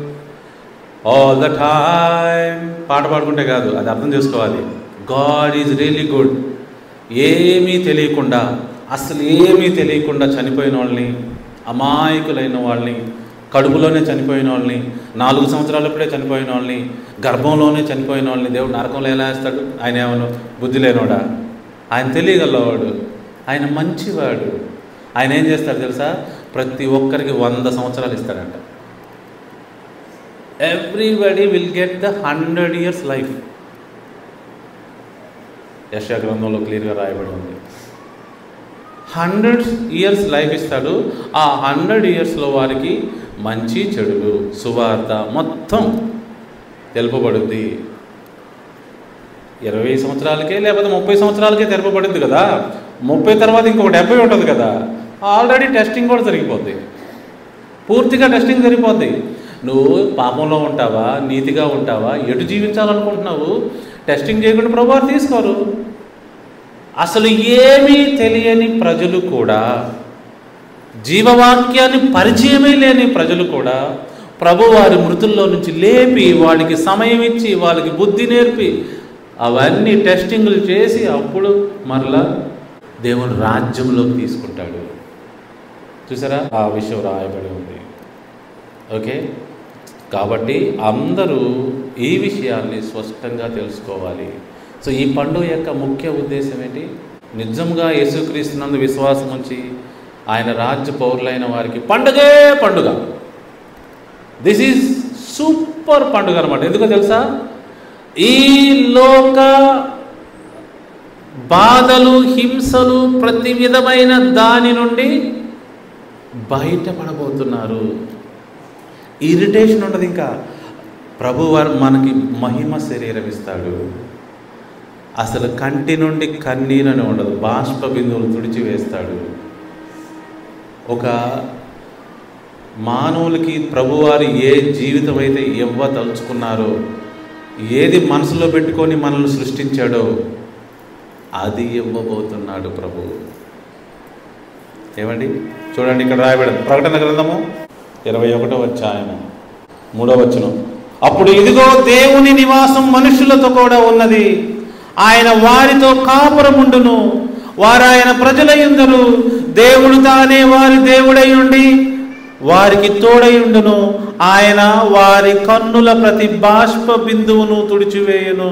all the time. పాట పాడుకుంటే కాదు, అది అర్థం చేసుకోవాలి. God is really good. ఏమీ తెలియకుండా, అసలు ఏమీ తెలియకుండా చనిపోయిన వాళ్ళని, అమాయకులైన వాళ్ళని, కడుపులోనే చనిపోయిన వాళ్ళని, 4 సంవత్సరాలప్పుడే చనిపోయిన వాళ్ళని, గర్భంలోనే చనిపోయిన వాళ్ళని దేవుడు నరకంలో ఎలా వేస్తాడు? ఆయన ఏమన్నా బుద్ధి లేనోడా? ఆయన తెలియగలవాడు, ఆయన మంచివాడు. ఆయన ఏం చేస్తాడు తెలుసా? ప్రతి ఒక్కరికి 100 సంవత్సరాలు ఇస్తాడంట. Everybody will get the 100 years life. యెషయా గ్రంథంలో క్లియర్గా రాయబడి ఉంది. 100 years లైఫ్ ఇస్తాడు. ఆ 100 yearsలో వారికి మంచి చెడులు సువార్త మొత్తం తెలుపబడుద్ది. 20 సంవత్సరాలకే లేకపోతే 30 సంవత్సరాలకే తెలుపబడుద్ది కదా. 30 తర్వాత ఇంకొక 70 ఉంటుంది కదా. ఆల్రెడీ టెస్టింగ్ కూడా జరిగిపోద్ది, పూర్తిగా టెస్టింగ్ జరిగిపోద్ది. నువ్వు పాపంలో ఉంటావా, నీతిగా ఉంటావా, ఎటు జీవించాలనుకుంటున్నావు, టెస్టింగ్ చేయకుండా ప్రభువారు తీసుకోరు. అసలు ఏమీ తెలియని ప్రజలు కూడా, జీవవాక్యాన్ని పరిచయమే లేని ప్రజలు కూడా ప్రభువారి మృతుల్లో నుంచి లేపి, వాళ్ళకి సమయం ఇచ్చి, వాళ్ళకి బుద్ధి నేర్పి, అవన్నీ టెస్టింగ్లు చేసి అప్పుడు మరలా దేవుని రాజ్యంలోకి తీసుకుంటాడు. చూసారా, ఆ విషయం రాయబడి ఉంది. ఓకే, కాబట్టి అందరూ ఈ విషయాన్ని స్పష్టంగా తెలుసుకోవాలి. సో ఈ పండుగ యొక్క ముఖ్య ఉద్దేశం ఏంటి? నిజంగా యేసుక్రీస్తునందు విశ్వాసం ఉంచి ఆయన రాజ్య పౌరులైన వారికి పండుగే పండుగ. దిస్ ఈజ్ సూపర్ పండుగ అనమాట. ఎందుకో తెలుసా? ఈ లోక బాధలు, హింసలు, ప్రతి విధమైన దాని నుండి బయటపడబోతున్నారు. ఇరిటేషన్ ఉండదు. ఇంకా ప్రభువారు మనకి మహిమ శరీరం ఇస్తాడు. అసలు కంటి నుండి కన్నీరని ఉండదు, బాష్ప బిందువులు తుడిచివేస్తాడు. ఒక మానవులకి ప్రభువారు ఏ జీవితం అయితే ఇవ్వదలుచుకున్నారో, ఏది మనసులో పెట్టుకొని మనల్ని సృష్టించాడో అది ఇవ్వబోతున్నాడు ప్రభు. ఏమండి చూడండి, ఇక్కడ రాయబడింది ప్రకటన గ్రంథము 21వ అధ్యాయము 3వ వచనం. అప్పుడు ఇదిగో దేవుని నివాసం మనుషులతో కూడా ఉన్నది, ఆయన వారితో కాపురముండును, వారు ఆయన ప్రజలయుందురు, దేవుడు తానే వారి దేవుడై ఉండి వారికి తోడై ఉండును, ఆయన వారి కన్నుల ప్రతి బాష్ప బిందువును తుడిచివేయును.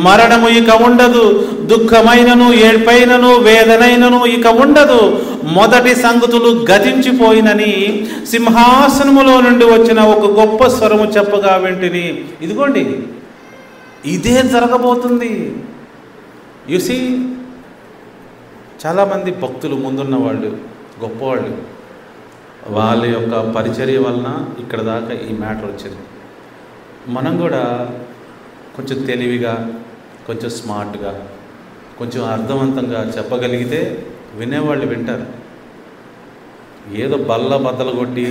మరణము ఇక ఉండదు, దుఃఖమైనను ఏడ్పైనను వేదనైనను ఇక ఉండదు, మొదటి సంగతులు గతించిపోయినని సింహాసనములో నుండి వచ్చిన ఒక గొప్ప స్వరము చెప్పగా వింటిని. ఇదిగోండి, ఇదే జరగబోతుంది. యూసీ, చాలామంది భక్తులు ముందున్న వాళ్ళు, గొప్పవాళ్ళు, వాళ్ళ యొక్క పరిచర్య వలన ఇక్కడ దాకా ఈ మ్యాటర్ వచ్చింది. మనం కూడా కొంచెం తెలివిగా, కొంచెం స్మార్ట్గా, కొంచెం అర్థవంతంగా చెప్పగలిగితే వినేవాళ్ళు వింటారు. ఏదో బల్ల బద్దలు కొట్టి,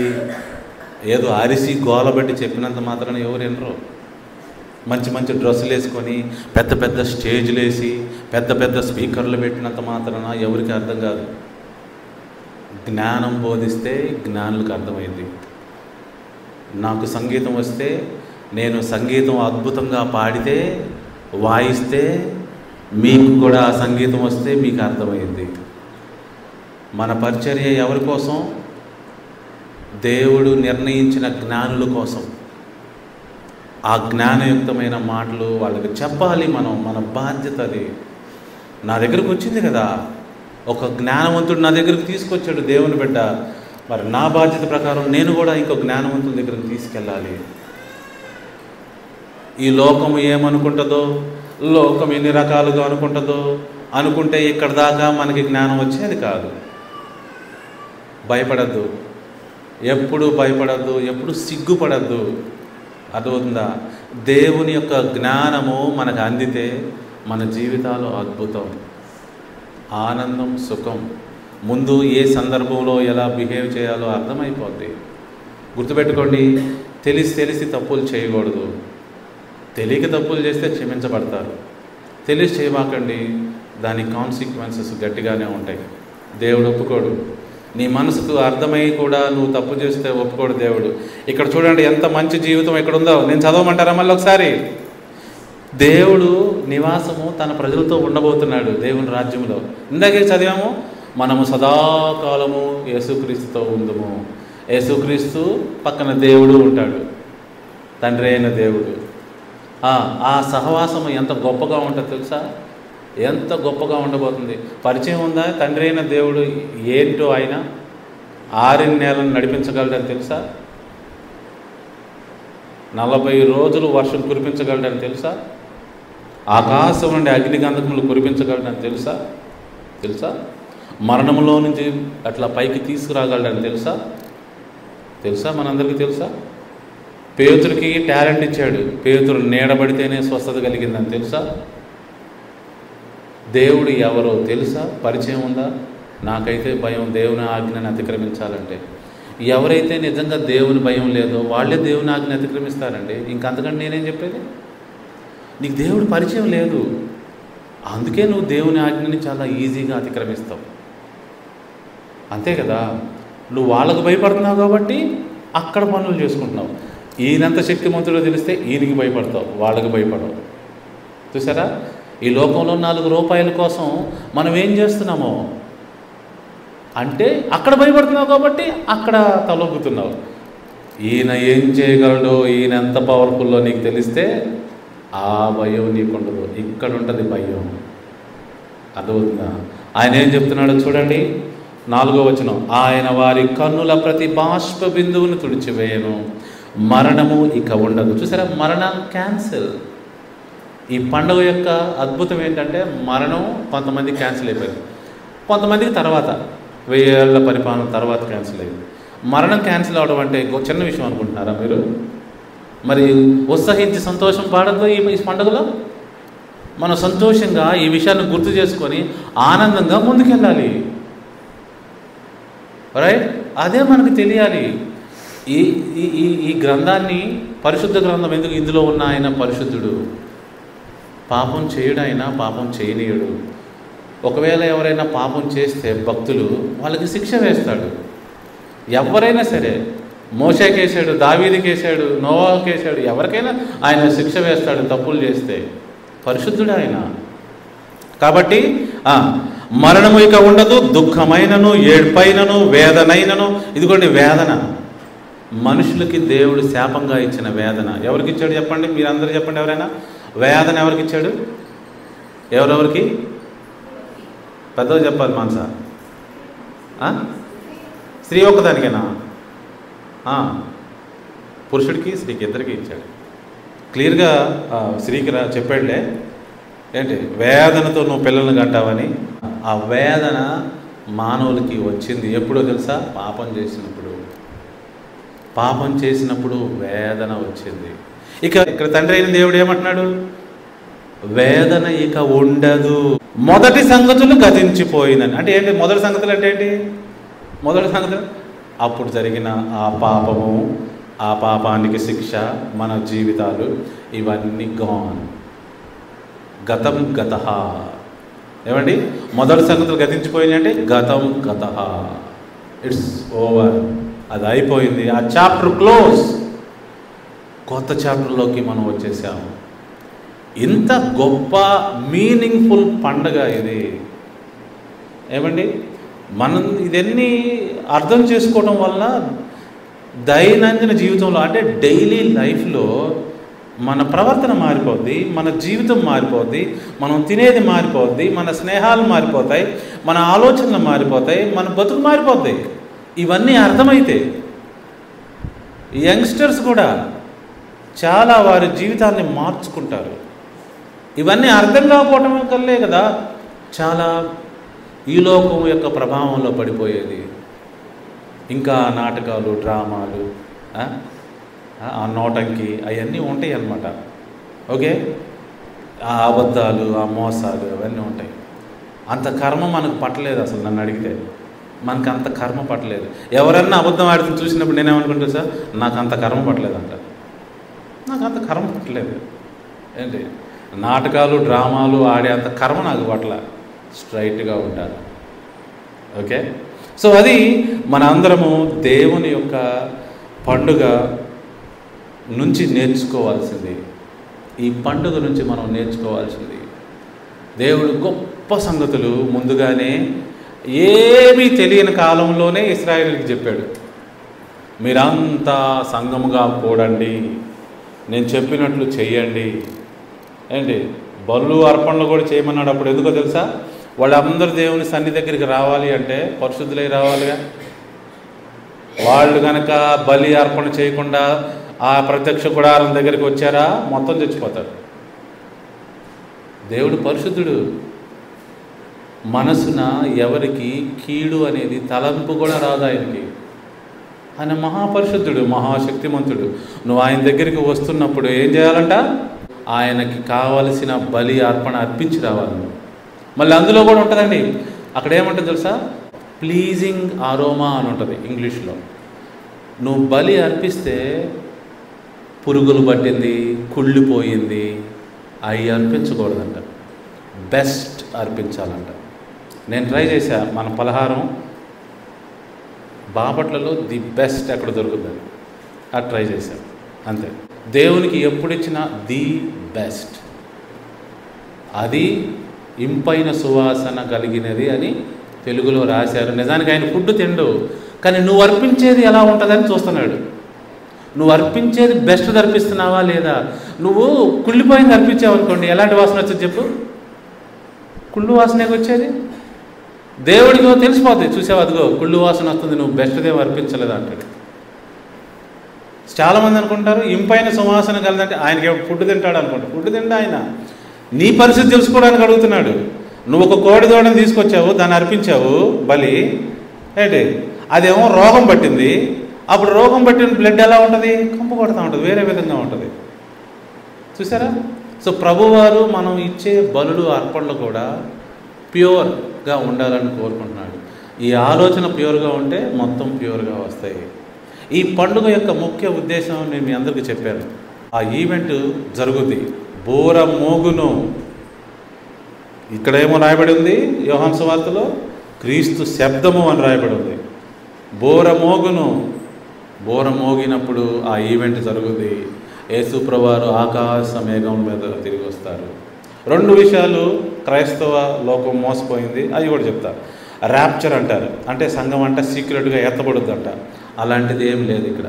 ఏదో అరిసి గోలబెట్టి చెప్పినంత మాత్రాన ఎవరు వినరు. మంచి మంచి డ్రెస్సులు వేసుకొని, పెద్ద పెద్ద స్టేజ్లు వేసి, పెద్ద పెద్ద స్పీకర్లు పెట్టినంత మాత్రాన ఎవరికి అర్థం కాదు. జ్ఞానం బోధిస్తే జ్ఞానులకు అర్థమైంది. నాకు సంగీతం వస్తే, నేను సంగీతం అద్భుతంగా పాడితే, వాయిస్తే, మీకు కూడా ఆ సంగీతం వస్తే మీకు అర్థమైంది. మన పరిచర్య ఎవరి కోసం? దేవుడు నిర్ణయించిన జ్ఞానుల కోసం. ఆ జ్ఞానయుక్తమైన మాటలు వాళ్ళకి చెప్పాలి. మన బాధ్యత అది. నా దగ్గరకు వచ్చింది కదా, ఒక జ్ఞానవంతుడు నా దగ్గరకు తీసుకొచ్చాడు, దేవుని బిడ్డ. మరి నా బాధ్యత ప్రకారం నేను కూడా ఇంకో జ్ఞానవంతుల దగ్గరకు తీసుకెళ్ళాలి. ఈ లోకం ఏమనుకుంటుందో, లోకం ఎన్ని రకాలుగా అనుకుంటే ఇక్కడ దాకా మనకి జ్ఞానం వచ్చేది కాదు. భయపడద్దు, ఎప్పుడు భయపడద్దు, ఎప్పుడు సిగ్గుపడద్దు. అర్థమవుతుందా? దేవుని యొక్క జ్ఞానము మనకు అందితే మన జీవితాలు అద్భుతం, ఆనందం, సుఖం. ముందు ఏ సందర్భంలో ఎలా బిహేవ్ చేయాలో అర్థమైపోద్ది. గుర్తుపెట్టుకోండి, తెలిసి తప్పులు చేయకూడదు. తెలియక తప్పులు చేస్తే క్షమించబడతారు. తెలిసి చేయమాకండి, దాని కాన్సిక్వెన్సెస్ గట్టిగానే ఉంటాయి. దేవుడు ఒప్పుకోడు. నీ మనసుకు అర్థమై కూడా నువ్వు తప్పు చేస్తే ఒప్పుకోడు దేవుడు. ఇక్కడ చూడండి ఎంత మంచి జీవితం ఎక్కడుందో. నేను చదవమంటారా మళ్ళీ ఒకసారి? దేవుడు నివాసము తన ప్రజలతో ఉండబోతున్నాడు దేవుని రాజ్యంలో. ఇందాకే చదివాము, మనము సదాకాలము యేసుక్రీస్తుతో ఉందుము. యేసుక్రీస్తు పక్కన దేవుడు ఉంటాడు, తండ్రి అయిన దేవుడు. ఆ సహవాసము ఎంత గొప్పగా ఉంటుందో తెలుసా? ఎంత గొప్పగా ఉండబోతుంది. పరిచయం ఉందా? తండ్రి అయిన దేవుడు ఏంటో ఆయన 6 నెలలను నడిపించగలడని తెలుసా? 40 రోజులు వర్షం కురిపించగలడని తెలుసా? ఆకాశం నుండి అగ్నిగంధకములు కురిపించగలడని తెలుసా? మరణంలో నుంచి అట్లా పైకి తీసుకురాగలడని తెలుసా? మనందరికీ తెలుసా? పేతురికి టాలెంట్ ఇచ్చాడు, పేతురు నీడబడితేనే స్వస్థత కలిగిందని తెలుసా? దేవుడు ఎవరో తెలుసా? పరిచయం ఉందా? నాకైతే భయం దేవుని ఆజ్ఞని అతిక్రమించాలంటే. ఎవరైతే నిజంగా దేవుని భయం లేదో వాళ్ళే దేవుని ఆజ్ఞని అతిక్రమిస్తారండి. ఇంకంతకంటే నేనేం చెప్పేది? నీకు దేవుడి పరిచయం లేదు, అందుకే నువ్వు దేవుని ఆజ్ఞని చాలా ఈజీగా అతిక్రమిస్తావు. అంతే కదా? నువ్వు వాళ్ళకు భయపడుతున్నావు కాబట్టి అక్కడ పనులు చేసుకుంటున్నావు. ఈయనంత శక్తిమంతుడో తెలిస్తే ఈయనకి భయపడతావు, వాళ్ళకి భయపడవు. చూసారా? ఈ లోకంలో 4 రూపాయల కోసం మనం ఏం చేస్తున్నామో అంటే అక్కడ భయపడుతున్నావు కాబట్టి అక్కడ తలొగ్గుతున్నావు. ఈయన ఏం చేయగలడో, ఈయన ఎంత పవర్ఫుల్లో నీకు తెలిస్తే ఆ భయం నీకుండదు, ఇక్కడ ఉంటుంది భయం. అర్థమవుతుందా? ఆయన ఏం చెప్తున్నాడో చూడండి, 4వ వచనం. ఆయన వారి కన్నుల ప్రతి బాష్ప బిందువును తుడిచివేయను, మరణము ఇక ఉండదు. చూసారా, మరణం క్యాన్సిల్. ఈ పండుగ యొక్క అద్భుతం ఏంటంటే మరణం కొంతమంది క్యాన్సిల్ అయిపోయింది, కొంతమందికి తర్వాత 1000 ఏళ్ల పరిపాలన తర్వాత క్యాన్సిల్ అయింది. మరణం క్యాన్సిల్ అవడం అంటే చిన్న విషయం అనుకుంటున్నారా మీరు? మరి ఉత్సహించి సంతోషం పాడద్దు ఈ పండుగలో? మనం సంతోషంగా ఈ విషయాన్ని గుర్తు చేసుకొని ఆనందంగా ముందుకెళ్ళాలి. రైట్? అదే మనకు తెలియాలి. ఈ ఈ ఈ గ్రంథాన్ని, పరిశుద్ధ గ్రంథం ఎందుకు? ఇందులో ఉన్న ఆయన పరిశుద్ధుడు, పాపం చేయడు, ఆయన పాపం చేయనీయడు. ఒకవేళ ఎవరైనా పాపం చేస్తే భక్తులు వాళ్ళకి శిక్ష వేస్తాడు. ఎవరైనా సరే, మోషేకేసాడు, దావీదుకేసాడు, నోవాకేసాడు, ఎవరికైనా ఆయన శిక్ష వేస్తాడు తప్పులు చేస్తే. పరిశుద్ధుడు ఆయన. కాబట్టి మరణము ఇక ఉండదు, దుఃఖమైనను, ఏడ్పైనను, వేదనైనను. ఇదిగోండి వేదన, మనుషులకి దేవుడు శాపంగా ఇచ్చిన వేదన. ఎవరికి ఇచ్చాడు చెప్పండి? మీరందరూ చెప్పండి. ఎవరైనా వేదన ఎవరికి ఇచ్చాడు? ఎవరెవరికి? పెద్దలు చెప్పాలి. మానస, స్త్రీ ఒక్కదానికేనా? పురుషుడికి స్త్రీకి ఇద్దరికి ఇచ్చాడు. క్లియర్గా స్త్రీకి చెప్పాడులే. ఏంటి? వేదనతో నువ్వు పిల్లల్ని కంటావని. ఆ వేదన మానవులకి వచ్చింది ఎప్పుడో తెలుసా? పాపం చేసినప్పుడు. పాపం చేసినప్పుడు వేదన వచ్చింది. ఇక్కడ తండ్రి అయిన దేవుడు ఏమంటున్నాడు? వేదన ఇక ఉండదు, మొదటి సంగతులు గతించిపోయినని. అంటే ఏంటి మొదటి సంగతులు? అంటే ఏంటి మొదటి సంగతులు? అప్పుడు జరిగిన ఆ పాపము, ఆ పాపానికి శిక్ష, మన జీవితాలు, ఇవన్నీ గాన్. గతం గతః. ఏమండి? మొదటి సంగతులు గతించిపోయినాయి అంటే గతం గతః, ఇట్స్ ఓవర్. అది అయిపోయింది. ఆ చాప్టర్ క్లోజ్. కొత్త చాప్టర్లోకి మనం వచ్చేసాము. ఇంత గొప్ప మీనింగ్ఫుల్ పండుగ ఇది. ఏమండి? మనం ఇదన్నీ అర్థం చేసుకోవడం వల్ల దైనందిన జీవితంలో, అంటే డైలీ లైఫ్లో మన ప్రవర్తన మారిపోద్ది, మన జీవితం మారిపోద్ది, మనం తినేది మారిపోద్ది, మన స్నేహాలు మారిపోతాయి, మన ఆలోచనలు మారిపోతాయి, మన బతుకు మారిపోద్ది. ఇవన్నీ అర్థమైతే యంగ్స్టర్స్ కూడా చాలా వారి జీవితాన్ని మార్చుకుంటారు. ఇవన్నీ అర్థం కాకపోవటం కల్లే కదా చాలా ఈ లోకం యొక్క ప్రభావంలో పడిపోయేది. ఇంకా నాటకాలు, డ్రామాలు, ఆ నోటంకి అవన్నీ ఉంటాయి అన్నమాట. ఓకే? ఆ అబద్ధాలు, ఆ మోసాలు అవన్నీ ఉంటాయి. అంత కర్మ మనకు పట్టలేదు. అసలు నన్ను అడిగితే మనకు అంత కర్మ పట్టలేదు. ఎవరన్నా అబద్ధం ఆడుతుని చూసినప్పుడు నేనేమనుకుంటాను సార్, నాకు అంత కర్మ పట్టలేదంట. నాకు అంత కర్మ పట్టలేదు. ఏంటి? నాటకాలు, డ్రామాలు ఆడే అంత కర్మ నాకు పట్ల. స్ట్రైట్గా ఉంటారు. ఓకే? సో అది మన అందరము దేవుని యొక్క పండుగ నుంచి నేర్చుకోవాల్సింది. ఈ పండుగ నుంచి మనం నేర్చుకోవాల్సింది, దేవుడు గొప్ప సంగతులు ముందుగానే ఏమీ తెలియని కాలంలోనే ఇశ్రాయేలుకి చెప్పాడు. మీరంతా సంఘముగా కూడండి, నేను చెప్పినట్లు చెయ్యండి. ఏంటి? బలు అర్పణలు కూడా చేయమన్నాడు. అప్పుడు ఎందుకో తెలుసా? వాళ్ళందరూ దేవుని సన్ని దగ్గరికి రావాలి అంటే పరిశుద్ధులై రావాలిగా. వాళ్ళు కనుక బలి అర్పణ చేయకుండా ఆ ప్రత్యక్ష గుడారం దగ్గరికి వచ్చారా, మొత్తం చచ్చిపోతారు. దేవుడు పరిశుద్ధుడు. మనసున ఎవరికి కీడు అనేది తలంపు కూడా రాదు ఆయనకి. ఆయన మహాపరిశుద్ధుడు, మహాశక్తిమంతుడు. నువ్వు ఆయన దగ్గరికి వస్తున్నప్పుడు ఏం చేయాలంట? ఆయనకి కావలసిన బలి అర్పణ అర్పించి రావాలి. మళ్ళీ అందులో కూడా ఉంటుందండి, అక్కడ ఏమంటుంది తెలుసా? ప్లీజింగ్ అరోమా అని ఉంటుంది ఇంగ్లీష్లో. నువ్వు బలి అర్పిస్తే పురుగులు పట్టింది, కుళ్ళిపోయింది, అవి అర్పించకూడదంట. బెస్ట్ అర్పించాలంట. నేను ట్రై చేశా. మన పలహారం బాపట్లలో ది బెస్ట్ ఎక్కడ దొరుకుతుంది అది ట్రై చేశాను. అంతే. దేవునికి ఎప్పుడు ఇచ్చినా ది బెస్ట్, అది ఇంపైన సువాసన కలిగినది అని తెలుగులో రాశారు. నిజానికి ఆయన ఫుడ్ తిండు, కానీ నువ్వు అర్పించేది ఎలా ఉంటుందని చూస్తున్నాడు. నువ్వు అర్పించేది బెస్ట్ అర్పిస్తున్నావా లేదా? నువ్వు కుళ్ళిపోయింది అర్పించావు అనుకోండి, ఎలాంటి వాసన వచ్చేది చెప్పు? కుళ్ళు వాసనకి వచ్చేది. దేవుడికి తెలిసిపోతుంది, చూసావు అదిగో కుళ్ళు వాసన వస్తుంది, నువ్వు బెస్ట్దేమో అర్పించలేదు అంటాడు. చాలామంది అనుకుంటారు ఇంపైన సువాసన కలదంటే ఆయనకి ఫుడ్ తింటాడు అనుకుంటాడు. ఫుడ్ తింటే ఆయన నీ పరిస్థితి తెలుసుకోవడానికి అడుగుతున్నాడు. నువ్వు ఒక కోడి దూడని తీసుకొచ్చావు, దాన్ని అర్పించావు బలి, ఏంటి అదేమో రోగం పట్టింది. అప్పుడు రోగం పట్టిన బ్లడ్ ఎలా ఉంటుంది? కంపు కొడతా ఉంటుంది, వేరే విధంగా ఉంటుంది. చూసారా? సో ప్రభువారు మనం ఇచ్చే బలులు అర్పణలు కూడా ప్యూర్గా ఉండాలని కోరుకుంటున్నాడు. ఈ ఆలోచన ప్యూర్గా ఉంటే మొత్తం ప్యూర్గా వస్తాయి. ఈ పండుగ యొక్క ముఖ్య ఉద్దేశం నేను మీ అందరికీ చెప్పాను. ఆ ఈవెంట్ జరుగుద్ది, బూర మోగును. ఇక్కడేమో రాయబడి ఉంది యోహాను సువార్తలో, క్రీస్తు శబ్దము అని రాయబడి ఉంది. బూర మోగును, బూర మోగినప్పుడు ఆ ఈవెంట్ జరుగుద్ది. యేసు ప్రభువారు ఆకాశ మేఘం మీద తిరిగి వస్తారు. 2 విషయాలు క్రైస్తవ లోకం మోసపోయింది, అవి కూడా చెప్తా. ర్యాప్చర్ అంటారు, అంటే సంఘం అంటే సీక్రెట్గా ఎత్తబడుద్దంట. అలాంటిది ఏం లేదు ఇక్కడ.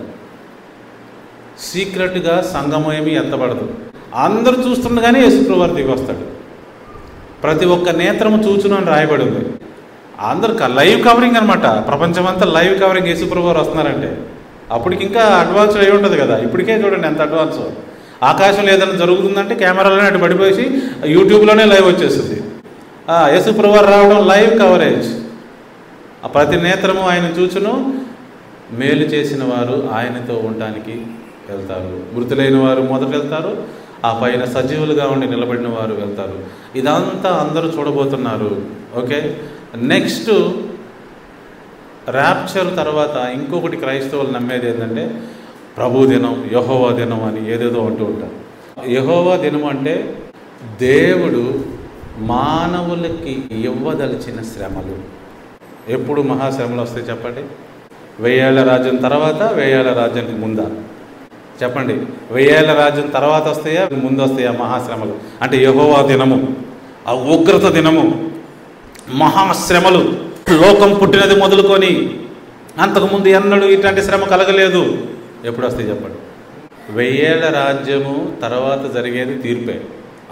సీక్రెట్గా సంఘం ఏమీ ఎత్తబడదు. అందరూ చూస్తుండగానే యేసు ప్రభువారు దిగి వస్తాడు. ప్రతి ఒక్క నేత్రము చూచును అని రాయబడి ఉంది. అందరు లైవ్ కవరింగ్ అనమాట, ప్రపంచమంతా లైవ్ కవరింగ్. యేసు ప్రభువారు వస్తున్నారంటే అప్పటికి ఇంకా అడ్వాన్స్ అయి ఉంటుంది కదా. ఇప్పటికే చూడండి ఎంత అడ్వాన్స్. ఆకాశంలో ఏదైనా జరుగుతుందంటే కెమెరాలోనే అటు పడిపోయి యూట్యూబ్లోనే లైవ్ వచ్చేస్తుంది. యేసు ప్రభువారు రావడం లైవ్ కవరేజ్. ఆ ప్రతి నేత్రము ఆయన చూచును. మేలు చేసిన వారు ఆయనతో ఉండటానికి వెళ్తారు. మృతులైన వారు మొదట వెళ్తారు, ఆ పైన సజీవులుగా ఉండి నిలబడిన వారు వెళ్తారు. ఇదంతా అందరూ చూడబోతున్నారు. ఓకే, నెక్స్ట్ ర్యాప్చర్ తర్వాత ఇంకొకటి క్రైస్తవులు నమ్మేది ఏంటంటే ప్రభు దినం, యెహోవా దినం అని ఏదేదో అంటూ ఉంటారు. యెహోవా దినం అంటే దేవుడు మానవులకి ఇవ్వదలిచిన శ్రమలు. ఎప్పుడు మహాశ్రమలు వస్తాయి చెప్పండి? 1000 ఏళ్ల రాజ్యం తర్వాత, 1000 ఏళ్ల రాజ్యానికి ముందా? చెప్పండి. 1000 ఏళ్ల రాజ్యం తర్వాత వస్తాయా, ముందు వస్తాయా మహాశ్రమలు? అంటే యెహోవా దినము, ఆ ఉగ్రత దినము, మహాశ్రమలు. లోకం పుట్టినది మొదలుకొని అంతకుముందు ఎన్నడూ ఇట్లాంటి శ్రమ కలగలేదు. ఎప్పుడు వస్తాయి చెప్పండి? 1000 ఏళ్ల రాజ్యము తర్వాత జరిగేది తీర్పే.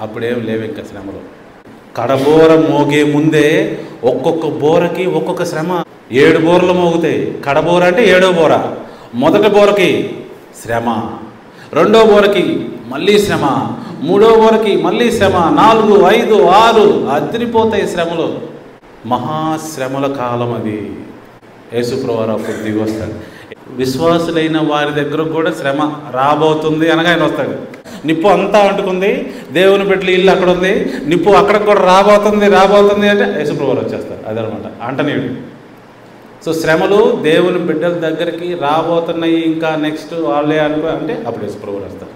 అప్పుడేం లేవు ఇంకా శ్రమలు. కడబోర మోగే ముందే ఒక్కొక్క బోరకి ఒక్కొక్క శ్రమ. 7 బోరలు మోగుతాయి. కడబోర అంటే 7వ బోర. మొదటి బోరకి శ్రమ, 2వ బోరకి మళ్ళీ శ్రమ, 3వ బోరకి మళ్ళీ శ్రమ, 4, 5, 6 అదిరిపోతాయి శ్రమలు. మహాశ్రమల కాలం అది. యేసు ప్రభువారు అప్పుడు దిగి వస్తాడు. విశ్వాసులైన వారి దగ్గర కూడా శ్రమ రాబోతుంది అనగా ఆయన వస్తాడు. నిప్పు అంతా అంటుకుంది, దేవుని బిడ్డల ఇల్లు అక్కడ ఉంది, నిప్పు అక్కడికి కూడా రాబోతుంది అంటే యేసు ప్రభువారు వచ్చేస్తారు. అదనమాట అంటనీయుడు. సో శ్రమలు దేవుని బిడ్డల దగ్గరికి రాబోతున్నాయి. ఇంకా నెక్స్ట్ వాళ్ళే అంటే అప్పుడు యేసు ప్రభువారు వస్తారు.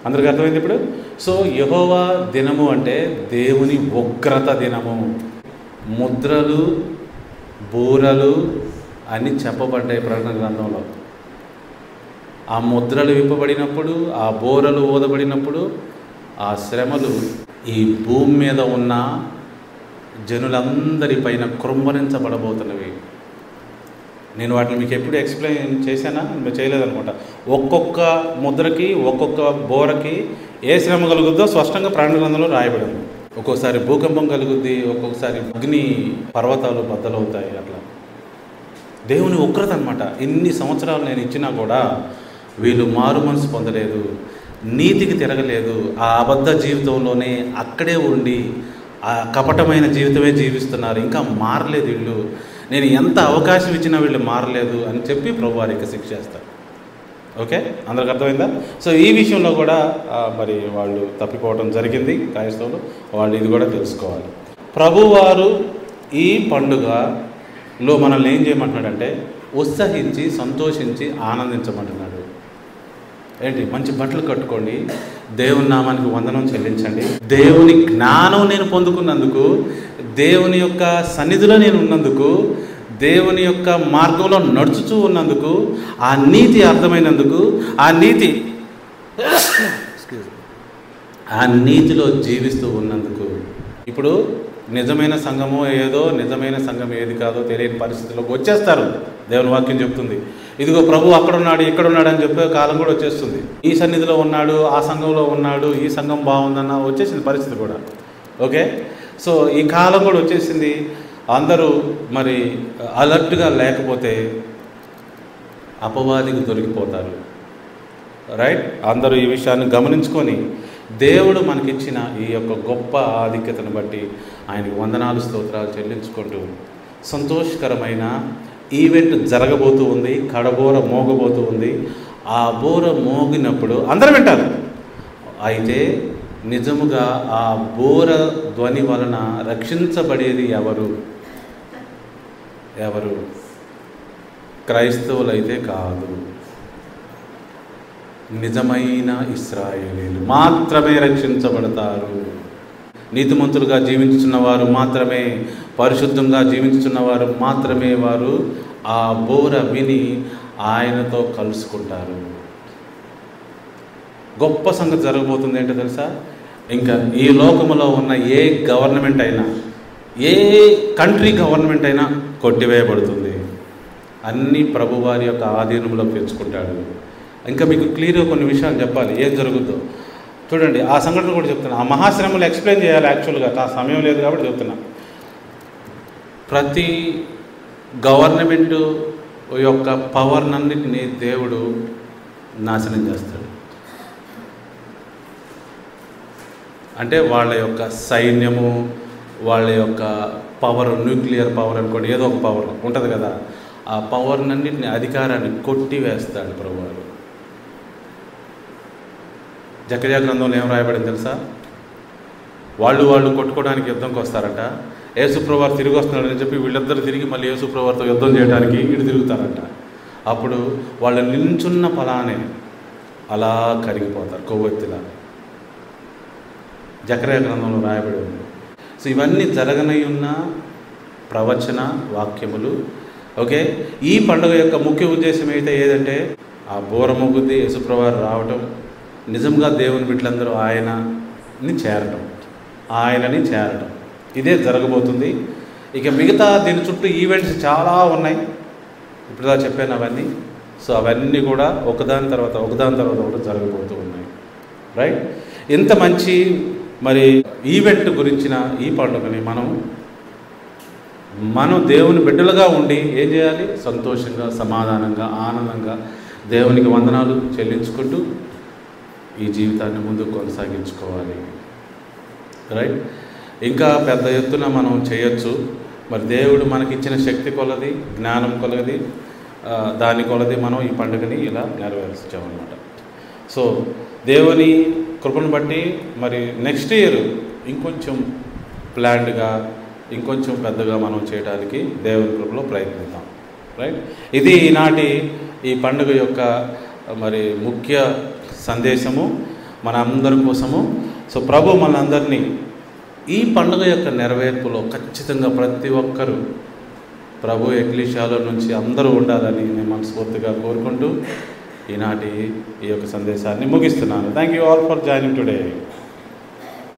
అందరికీ అర్థమైంది ఇప్పుడు? సో యెహోవా దినము అంటే దేవుని ఉగ్రత దినము. ముద్రలు, బూరలు అన్నీ చెప్పబడ్డాయి ప్రకటన గ్రంథంలో. ఆ ముద్రలు విప్పబడినప్పుడు, ఆ బోరలు ఊదబడినప్పుడు ఆ శ్రమలు ఈ భూమి మీద ఉన్న జనులందరిపైన కృంభరించబడబోతున్నవి. నేను వాటిని మీకు ఎప్పుడు ఎక్స్ప్లెయిన్ చేశానా? మీరు చేయలేదనుకుంటా. ఒక్కొక్క ముద్రకి, ఒక్కొక్క బోరకి ఏ శ్రమ కలుగుద్దో స్పష్టంగా ప్రకటన గ్రంథంలో రాయబడింది. ఒక్కొక్కసారి భూకంపం కలుగుద్ది, ఒక్కొక్కసారి అగ్ని పర్వతాలు బద్దలవుతాయి. అట్లా దేవుని ఉగ్రత అనమాట. ఇన్ని సంవత్సరాలు నేను ఇచ్చినా కూడా వీళ్ళు మారు మనసు పొందలేదు, నీతికి తిరగలేదు, ఆ అబద్ధ జీవితంలోనే అక్కడే ఉండి ఆ కపటమైన జీవితమే జీవిస్తున్నారు, ఇంకా మారలేదు వీళ్ళు, నేను ఎంత అవకాశం ఇచ్చినా వీళ్ళు మారలేదు అని చెప్పి ప్రభు వారికి శిక్ష చేస్తారు. ఓకే, అందరికి అర్థమైందా? సో ఈ విషయంలో కూడా మరి వాళ్ళు తప్పిపోవడం జరిగింది క్రైస్తవులు. వాళ్ళు ఇది కూడా తెలుసుకోవాలి. ప్రభువారు ఈ పండుగలో మనల్ని ఏం చేయమంటున్నాడంటే ఉత్సహించి, సంతోషించి, ఆనందించమంటున్నాడు. ఏంటి? మంచి బట్టలు కట్టుకోండి, దేవుని నామానికి వందనం చెల్లించండి. దేవుని జ్ఞానం నేను పొందుకున్నందుకు, దేవుని యొక్క సన్నిధిలో నేను ఉన్నందుకు, దేవుని యొక్క మార్గంలో నడుచుతూ ఉన్నందుకు, ఆ నీతి అర్థమైనందుకు, ఆ నీతిలో జీవిస్తూ ఉన్నందుకు. ఇప్పుడు నిజమైన సంఘమో ఏదో, నిజమైన సంఘం ఏది కాదో తెలియని పరిస్థితుల్లోకి వచ్చేస్తారు. దేవుని వాక్యం చెప్తుంది, ఇదిగో ప్రభు అక్కడున్నాడు ఇక్కడున్నాడు అని చెప్పే కాలం కూడా వచ్చేస్తుంది. ఈ సన్నిధిలో ఉన్నాడు, ఆ సంఘంలో ఉన్నాడు, ఈ సంఘం బాగుందన్న వచ్చేసింది పరిస్థితి కూడా. ఓకే, సో ఈ కాలం కూడా వచ్చేసింది. అందరూ మరి అలర్ట్గా లేకపోతే అపవాదికి దొరికిపోతారు. రైట్, అందరూ ఈ విషయాన్ని గమనించుకొని దేవుడు మనకిచ్చిన ఈ యొక్క గొప్ప ఆధిక్యతను బట్టి ఆయనకు వందనాలు స్తోత్రాలు చెల్లించుకుంటూ సంతోషకరమైన ఈవెంట్ జరగబోతూ ఉంది. కడబోర మోగబోతూ ఉంది. ఆ బోర మోగినప్పుడు అందరూ వింటారు. అయితే నిజముగా ఆ బోర ధ్వని వలన రక్షించబడేది ఎవరు? క్రైస్తవులైతే కాదు, నిజమైన ఇశ్రాయేలీయులు మాత్రమే రక్షించబడతారు. నీతిమంతులుగా జీవించుచున్న వారు మాత్రమే, పరిశుద్ధంగా జీవించుచున్న వారు మాత్రమే వారు ఆ బోర విని ఆయనతో కలుసుకుంటారు. గొప్ప సంగతి జరగబోతుంది ఏంటో తెలుసా? ఇంకా ఈ లోకములో ఉన్న ఏ గవర్నమెంట్ అయినా, ఏ కంట్రీ గవర్నమెంట్ అయినా కొట్టివేయబడుతుంది. అన్నీ ప్రభువారి యొక్క ఆధీనంలోకి తెచ్చుకుంటాడు. ఇంకా మీకు క్లియర్గా కొన్ని విషయాలు చెప్పాలి ఏం జరుగుద్దో. చూడండి, ఆ సంఘటన కూడా చెప్తున్నా. ఆ మహాశ్రమలు ఎక్స్ప్లెయిన్ చేయాలి. యాక్చువల్గా ఆ సమయం లేదు కాబట్టి చెప్తున్నా. ప్రతి గవర్నమెంట్ యొక్క పవర్నన్నిటిని దేవుడు నాశనం చేస్తాడు. అంటే వాళ్ళ యొక్క సైన్యము, వాళ్ళ యొక్క పవర్, న్యూక్లియర్ పవర్ అనుకోండి, ఏదో ఒక పవర్ ఉంటుంది కదా, ఆ పవర్నన్నిటిని, అధికారాన్ని కొట్టివేస్తాడు ప్రభువారు. జకర్యా గ్రంథంలో ఏం రాయబడింది తెలుసా? వాళ్ళు కొట్టుకోవడానికి యుద్ధంకి వస్తారట. యేసుప్రభువారు తిరిగి వస్తున్నాడని చెప్పి వీళ్ళిద్దరు తిరిగి మళ్ళీ యేసుప్రభువారితో యుద్ధం చేయడానికి ఇటు తిరుగుతారట. అప్పుడు వాళ్ళు నిల్చున్న ఫలానే అలా కరిగిపోతారు, కొవ్వొత్తిలా. జకర్యా గ్రంథంలో రాయబడి ఉంది. సో ఇవన్నీ జరగనై ఉన్న ప్రవచన వాక్యములు. ఓకే, ఈ పండుగ యొక్క ముఖ్య ఉద్దేశం అయితే ఏదంటే ఆ బోర మోగుద్ది, యేసుప్రభువారు రావటం, నిజంగా దేవుని బిడ్డలందరూ ఆయనని చేరటం ఇదే జరగబోతుంది. ఇక మిగతా దీని చుట్టూ ఈవెంట్స్ చాలా ఉన్నాయి, ఇప్పుడుదా చెప్పాను అవన్నీ. సో అవన్నీ కూడా ఒకదాని తర్వాత ఒకటి జరగబోతూ ఉన్నాయి. రైట్, ఇంత మంచి మరి ఈవెంట్ గురించిన ఈ పండుగని మనం దేవుని బిడ్డలుగా ఉండి ఏం చేయాలి? సంతోషంగా, సమాధానంగా, ఆనందంగా దేవునికి వందనాలు చెల్లించుకుంటూ ఈ జీవితాన్ని ముందుకు కొనసాగించుకోవాలి. రైట్, ఇంకా పెద్ద ఎత్తున మనం చేయొచ్చు. మరి దేవుడు మనకిచ్చిన శక్తి కొలది, జ్ఞానం కొలది, దాని కొలది మనం ఈ పండుగని ఇలా నెరవేర్చామన్నమాట. సో దేవుని కృపను బట్టి మరి నెక్స్ట్ ఇయర్ ఇంకొంచెం ప్లాన్డ్గా, ఇంకొంచెం పెద్దగా మనం చేయడానికి దేవుని కృపలో ప్రయత్నిద్దాం. రైట్, ఇది ఈనాటి ఈ పండుగ యొక్క మరి ముఖ్య సందేశము మన అందరి కోసము. సో ప్రభు మనందరినీ ఈ పండుగ యొక్క నెరవేర్పులో ఖచ్చితంగా ప్రతి ఒక్కరూ ప్రభు ఎక్లీషియాలో నుంచి అందరూ ఉండాలని నేను మనస్ఫూర్తిగా కోరుకుంటూ ఈనాటి ఈ యొక్క సందేశాన్ని ముగిస్తున్నాను. Thank you all for joining today.